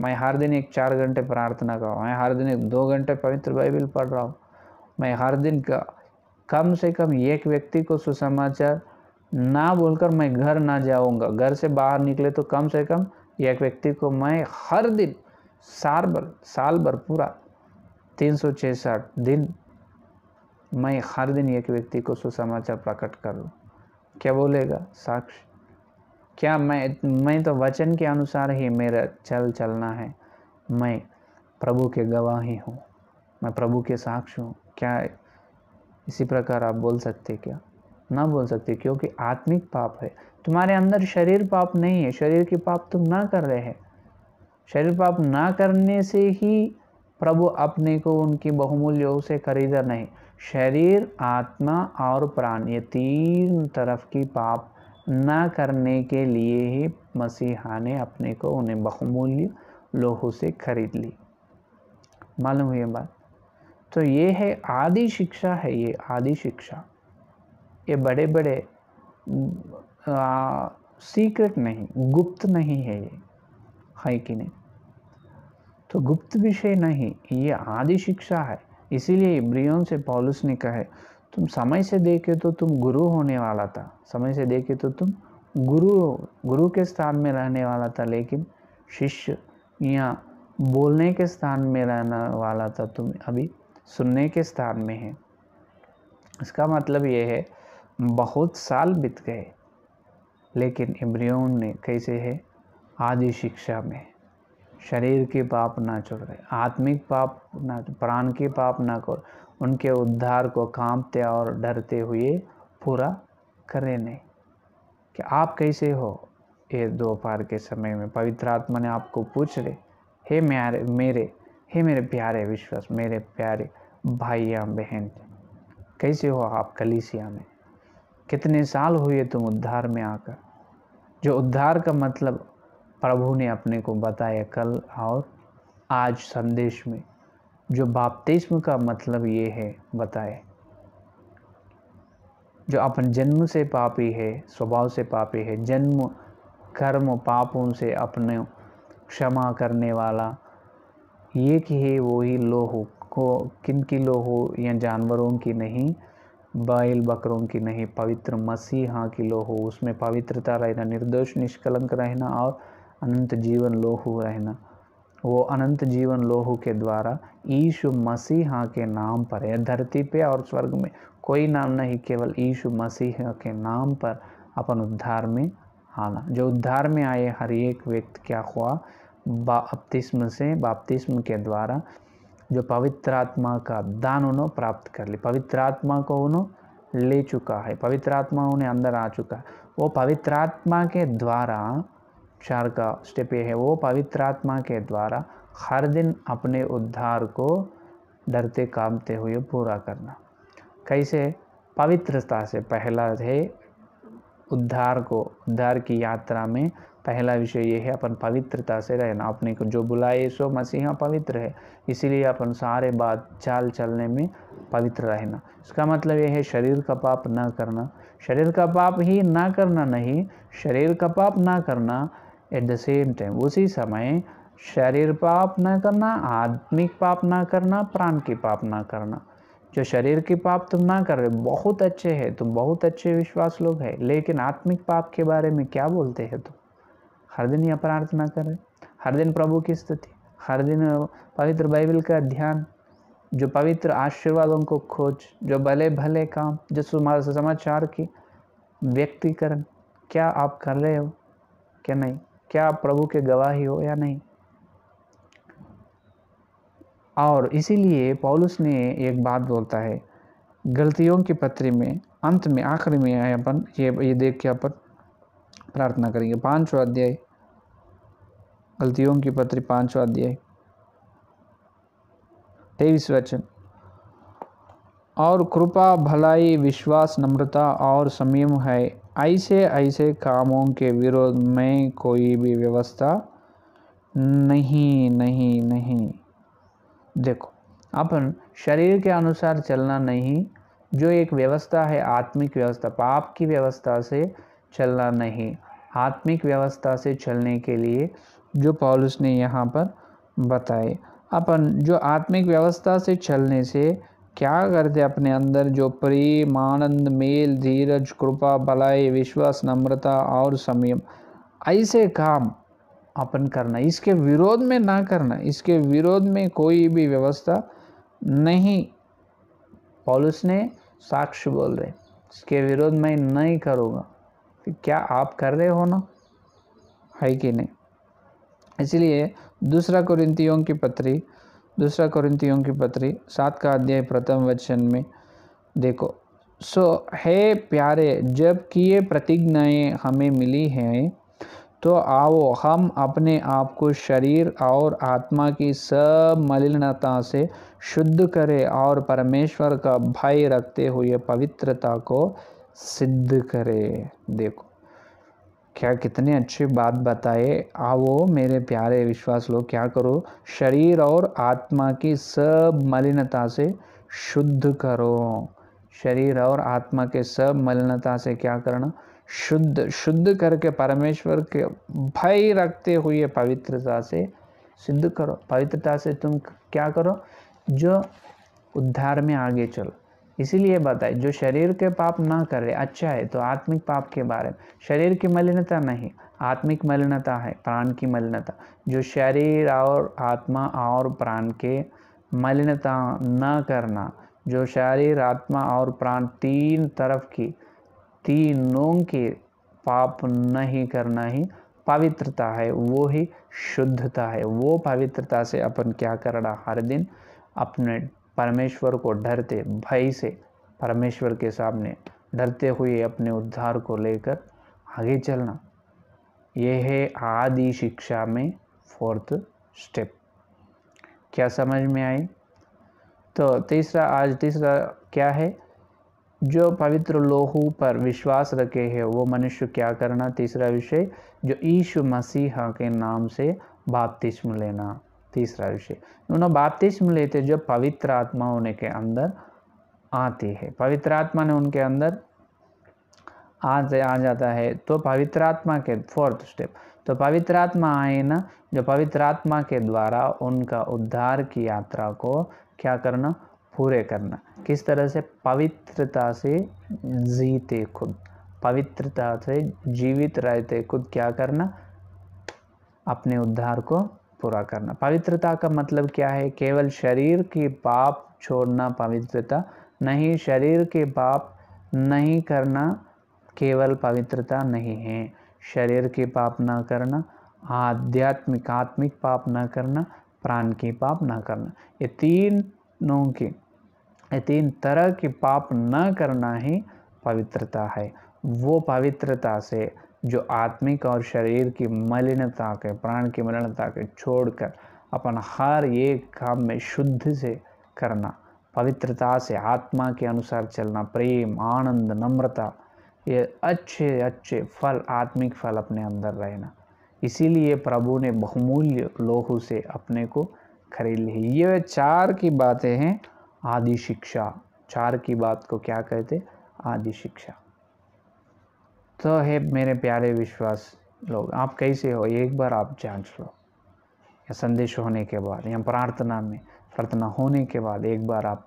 मैं हर दिन 4 घंटे प्रार्थना कर रहा हूँ, मैं हर दिन 2 घंटे पवित्र बाइबल पढ़ रहा हूँ, मैं हर दिन कम से कम एक व्यक्ति को सुसमाचार ना बोलकर मैं घर ना जाऊँगा। घर से बाहर निकले तो कम से कम एक व्यक्ति को मैं हर दिन साल भर पूरा 366 दिन मैं हर दिन एक व्यक्ति को सुसमाचार प्रकट करूँ। क्या बोलेगा साक्ष्य? क्या मैं तो वचन के अनुसार ही मेरा चलना है, मैं प्रभु के गवाही हूँ, मैं प्रभु के साक्ष्य हूँ। क्या इसी प्रकार आप बोल सकते? क्या ना बोल सकते? क्योंकि आत्मिक पाप है, तुम्हारे अंदर शरीर पाप नहीं है। शरीर के पाप तुम ना कर रहे हैं। शरीर पाप ना करने से ही प्रभु अपने को उनकी बहुमूल्यों से खरीदा नहीं। शरीर, आत्मा और प्राण, ये 3 तरफ की पाप ना करने के लिए ही मसीहा ने अपने को उन्हें बहुमूल्य लोहों से खरीद ली। मालूम हुई बात? तो ये है आदि शिक्षा है, ये आदि शिक्षा। ये बड़े बड़े सीक्रेट नहीं, गुप्त नहीं है, ये है कि नहीं? तो गुप्त विषय नहीं, ये आदि शिक्षा है। इसीलिए इब्रियों से पौलुस ने कहा, तुम समय से देखे तो तुम गुरु होने वाला था, समय से देखे तो तुम गुरु के स्थान में रहने वाला था, लेकिन शिष्य या बोलने के स्थान में रहने वाला था, तुम अभी सुनने के स्थान में है। इसका मतलब ये है बहुत साल बीत गए, लेकिन इब्रियों ने कैसे है? आदि शिक्षा में शरीर के पाप ना छोड़ रहे, आत्मिक पाप ना, प्राण के पाप ना कर, उनके उद्धार को कांपते और डरते हुए पूरा करे नहीं। कि आप कैसे हो? ये दोपहर के समय में पवित्र आत्मा ने आपको पूछ रहे, हे मेरे प्यारे विश्वास, मेरे प्यारे भाई या बहन, कैसे हो आप कलीसिया में? कितने साल हुए तुम उद्धार में आकर? जो उद्धार का मतलब प्रभु ने अपने को बताया कल और आज संदेश में, जो बपतिस्मा का मतलब ये है बताए। जो अपन जन्म से पापी है, स्वभाव से पापी है, जन्म कर्म पापों से अपने क्षमा करने वाला एक ही है, वही लोहो को, किनकी लोहो या जानवरों की नहीं, बैल बकरों की नहीं, पवित्र मसीहा की लोहो। उसमें पवित्रता रहना, निर्दोष निष्कलंक रहना और अनंत जीवन लोहू रहना। वो अनंत जीवन लोहू के द्वारा यीशु मसीहा के नाम पर है। धरती पे और स्वर्ग में कोई नाम नहीं, केवल यीशु मसीहा के नाम पर अपन उद्धार में आना। जो उद्धार में आए हर एक व्यक्ति क्या हुआ? बपतिस्म के द्वारा जो पवित्र आत्मा का दान उन्होंने प्राप्त कर ली, पवित्र आत्मा को उन्होंने ले चुका है, पवित्र आत्मा उन्हें अंदर आ चुका है। वो पवित्र आत्मा के द्वारा 4 का स्टेप ये है, वो पवित्र आत्मा के द्वारा हर दिन अपने उद्धार को डरते कांपते हुए पूरा करना। कैसे? पवित्रता से। पहला है उद्धार की यात्रा में पहला विषय ये है अपन पवित्रता से रहना। अपने को जो बुलाए सो मसीहा पवित्र है, इसीलिए अपन सारे बात चाल चलने में पवित्र रहना। इसका मतलब ये है शरीर का पाप ना करना। शरीर का पाप ही ना करना नहीं, शरीर का पाप ना करना एट द सेम टाइम, उसी समय शरीर पाप ना करना, आत्मिक पाप ना करना, प्राण की पाप ना करना। जो शरीर के पाप तुम ना कर रहे, बहुत अच्छे हैं, तुम बहुत अच्छे विश्वास लोग हैं, लेकिन आत्मिक पाप के बारे में क्या बोलते हैं तुम? हर दिन यह प्रार्थना कर रहे, हर दिन प्रभु की स्तुति, हर दिन पवित्र बाइबल का ध्यान, जो पवित्र आशीर्वादों को खोज, जो भले भले काम, जो समाचार की व्यक्तिकरण, क्या आप कर रहे हो? क्या नहीं? क्या आप प्रभु के गवाही हो या नहीं। और इसीलिए पौलुस ने एक बात बोलता है गलतियों की पत्री में अंत में आखिरी में है, अपन ये देख के अपन प्रार्थना करेंगे। 5वां अध्याय, गलतियों की पत्री 5वां अध्याय 23 वचन। और कृपा, भलाई, विश्वास, नम्रता और संयम है, ऐसे कामों के विरोध में कोई भी व्यवस्था नहीं। देखो, अपन शरीर के अनुसार चलना नहीं, जो एक व्यवस्था है आत्मिक व्यवस्था, पाप की व्यवस्था से चलना नहीं, आत्मिक व्यवस्था से चलने के लिए जो पौलुस ने यहाँ पर बताए। अपन जो आत्मिक व्यवस्था से चलने से क्या करते, अपने अंदर जो प्रेम, आनंद, मेल, धीरज, कृपा, भलाई, विश्वास, नम्रता और संयम, ऐसे काम अपन करना, इसके विरोध में ना करना, इसके विरोध में कोई भी व्यवस्था नहीं। पौलुस ने साक्ष्य बोल रहे, इसके विरोध में नहीं करूँगा। क्या आप कर रहे हो ना, है कि नहीं। इसलिए दूसरा कोरिन्थियों की पत्री 7 अध्याय 1 वचन में देखो, सो हे प्यारे, जब कि ये प्रतिज्ञाएं हमें मिली हैं, तो आओ हम अपने आप को शरीर और आत्मा की सब मलिनता से शुद्ध करें और परमेश्वर का भय रखते हुए पवित्रता को सिद्ध करें। देखो क्या कितनी अच्छी बात बताए। आओ मेरे प्यारे विश्वास लोग, क्या करो, शरीर और आत्मा की सब मलिनता से शुद्ध करो। शरीर और आत्मा के सब मलिनता से क्या करना, शुद्ध करके परमेश्वर के भय रखते हुए पवित्रता से सिद्ध करो। पवित्रता से तुम क्या करो, जो उद्धार में आगे चलो। इसीलिए बताए, जो शरीर के पाप ना करे अच्छा है। तो आत्मिक पाप के बारे में, शरीर की मलिनता नहीं, आत्मिक मलिनता है, प्राण की मलिनता। जो शरीर और आत्मा और प्राण के मलिनता न करना, जो शरीर, आत्मा और प्राण तीनों के पाप नहीं करना ही पवित्रता है, वो ही शुद्धता है। वो पवित्रता से अपन क्या करना, हर दिन अपने परमेश्वर को डरते भय से परमेश्वर के सामने डरते हुए अपने उद्धार को लेकर आगे चलना। यह है आदि शिक्षा में 4th स्टेप। क्या समझ में आई। तो तीसरा क्या है, जो पवित्र लोहू पर विश्वास रखे है वो मनुष्य क्या करना। तीसरा विषय, जो यीशु मसीह के नाम से बपतिस्म लेना। तीसरा विषय, उन्होंने बपतिस्म लेते जो पवित्र आत्मा उनके अंदर आती है, पवित्र आत्मा ने उनके अंदर आ जाता है। तो पवित्र आत्मा के 4th स्टेप, तो पवित्र आत्मा आए ना, जो पवित्र आत्मा के द्वारा उनका उद्धार की यात्रा को क्या करना, पूरे करना। किस तरह से, पवित्रता से जीते खुद, पवित्रता से जीवित रहते खुद क्या करना, अपने उद्धार को पूरा करना। पवित्रता का मतलब क्या है, केवल शरीर के पाप छोड़ना पवित्रता नहीं, शरीर के पाप नहीं करना केवल पवित्रता नहीं है। शरीर के पाप ना करना, आत्मिक पाप ना करना, प्राण के पाप ना करना, ये तीन तरह के पाप न करना ही पवित्रता है। वो पवित्रता से जो आत्मिक और शरीर की मलिनता के, प्राण की मलिनता के छोड़कर अपन हर एक काम में शुद्ध से करना, पवित्रता से आत्मा के अनुसार चलना, प्रेम, आनंद, नम्रता, ये अच्छे फल, आत्मिक फल अपने अंदर रहना। इसीलिए प्रभु ने बहुमूल्य लोहू से अपने को खरीद ली। ये 4 की बातें हैं आदि शिक्षा। 4 की बात को क्या कहते, आदि शिक्षा। तो है मेरे प्यारे विश्वास लोग, आप कैसे हो, एक बार आप जांच लो। या संदेश होने के बाद या प्रार्थना होने के बाद एक बार आप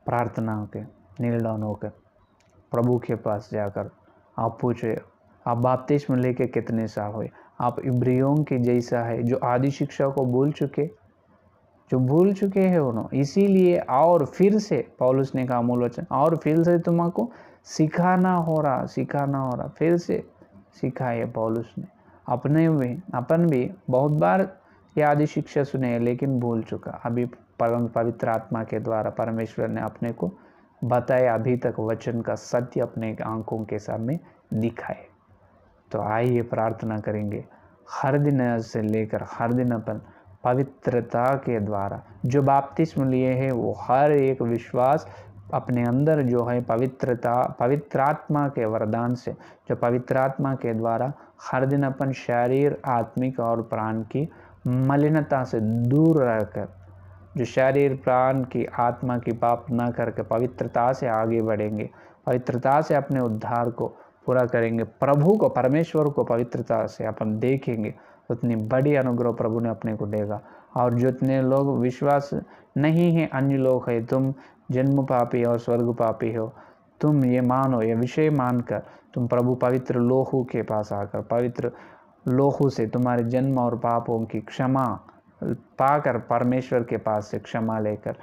प्रार्थना के नील डाउन होकर प्रभु के पास जाकर आप पूछे, आप बपतिस्म लेके कितने साल हुए। आप इब्रियों के जैसा है जो आदि शिक्षा को भूल चुके हैं उन्होंने। इसीलिए और फिर से पौलुस ने कहा मूल वचन, और फिर से तुमको सिखाना हो रहा, फिर से सिखाए पौलुस ने। अपन भी बहुत बार ये आदि शिक्षा सुने हैं लेकिन भूल चुका। अभी परम पवित्र आत्मा के द्वारा परमेश्वर ने अपने को बताया, अभी तक वचन का सत्य अपने आंखों के सामने दिखाए। तो आइए प्रार्थना करेंगे, हर दिन से लेकर हर दिन अपन पवित्रता के द्वारा जो बपतिस्म लिए हैं वो हर एक विश्वास अपने अंदर जो है पवित्र आत्मा के वरदान से, जो पवित्र आत्मा के द्वारा हर दिन अपन शरीर, आत्मिक और प्राण की मलिनता से दूर रहकर, जो शरीर, प्राण की, आत्मा की पाप न करके पवित्रता से आगे बढ़ेंगे, पवित्रता से अपने उद्धार को पूरा करेंगे, प्रभु को, परमेश्वर को पवित्रता से अपन देखेंगे, उतनी बड़ी अनुग्रह प्रभु ने अपने को देगा। और जितने लोग विश्वास नहीं है, अन्य लोग है, तुम जन्म पापी और स्वर्ग पापी हो, तुम ये मानो, ये विषय मानकर तुम प्रभु पवित्र लोहू के पास आकर पवित्र लोहू से तुम्हारे जन्म और पापों की क्षमा पाकर परमेश्वर के पास से क्षमा लेकर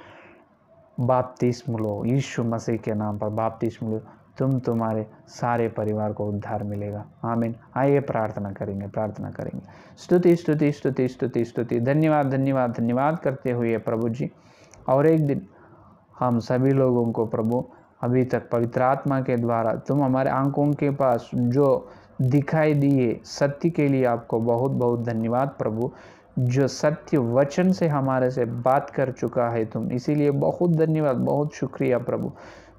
बपतिस्म लो, यीशु मसीह के नाम पर बपतिस्म लो, तुम्हारे सारे परिवार को उद्धार मिलेगा। आमीन। आइए प्रार्थना करेंगे। स्तुति स्तुति स्तुति स्तुति स्तुति, धन्यवाद धन्यवाद धन्यवाद करते हुए प्रभु जी, और एक दिन हम सभी लोगों को प्रभु अभी तक पवित्र आत्मा के द्वारा तुम हमारे आंखों के पास जो दिखाई दिए सत्य के लिए आपको बहुत बहुत धन्यवाद प्रभु। जो सत्य वचन से हमारे से बात कर चुका है तुम, इसीलिए बहुत धन्यवाद, बहुत शुक्रिया प्रभु।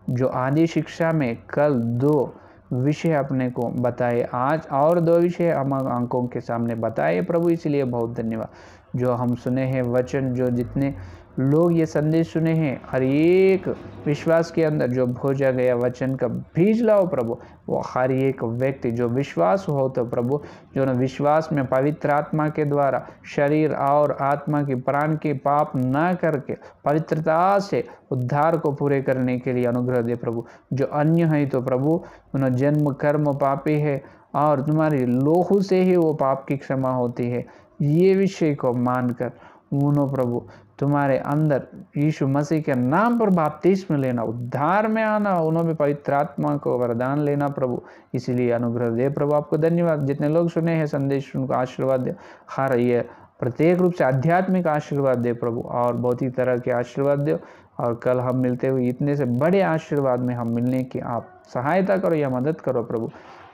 जो आदि शिक्षा में कल 2 विषय अपने को बताए, आज और 2 विषय हम आंखों के सामने बताए प्रभु, इसलिए बहुत धन्यवाद। जो हम सुने हैं वचन, जो जितने लोग ये संदेश सुने हैं, हर एक विश्वास के अंदर जो भोजा गया वचन का बीज लाओ प्रभु, वो हर एक व्यक्ति जो विश्वास हो तो प्रभु, जो न विश्वास में पवित्र आत्मा के द्वारा शरीर और आत्मा की, प्राण की पाप न करके पवित्रता से उद्धार को पूरे करने के लिए अनुग्रह दे प्रभु। जो अन्य है तो प्रभु उन्हें जन्म कर्म पापी है और तुम्हारी लोहू से ही वो पाप की क्षमा होती है, ये विषय को मानकर उन्होंने प्रभु तुम्हारे अंदर यीशु मसीह के नाम पर बपतिस्म लेना, उद्धार में आना, उन्होंने पवित्र आत्मा को वरदान लेना प्रभु, इसीलिए अनुग्रह दे प्रभु। आपको धन्यवाद। जितने लोग सुने हैं संदेश उनको आशीर्वाद दे, हर ये प्रत्येक रूप से आध्यात्मिक आशीर्वाद दे प्रभु, और बहुत ही तरह के आशीर्वाद दे, और कल हम मिलते हुए इतने से बड़े आशीर्वाद में हम मिलने की आप सहायता करो या मदद करो प्रभु।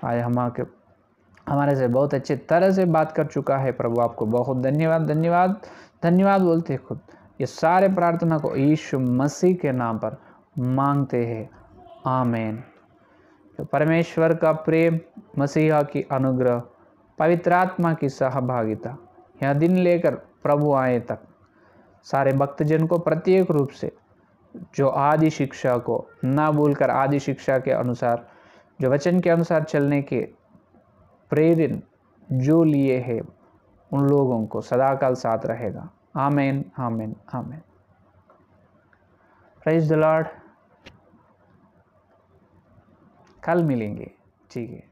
आज हमारे से बहुत अच्छे तरह से बात कर चुका है प्रभु, आपको बहुत धन्यवाद धन्यवाद धन्यवाद बोलते खुद। ये सारे प्रार्थना को यीशु मसीह के नाम पर मांगते हैं, आमीन। तो परमेश्वर का प्रेम, मसीहा की अनुग्रह, पवित्र आत्मा की सहभागिता, यह दिन लेकर प्रभु आए तक सारे भक्तजन को प्रत्येक रूप से जो आदि शिक्षा को ना भूलकर आदि शिक्षा के अनुसार, जो वचन के अनुसार चलने के प्रेरण जो लिए है, उन लोगों को सदाकाल साथ रहेगा। आमीन आमीन आमीन। Praise the Lord. कल मिलेंगे, ठीक है।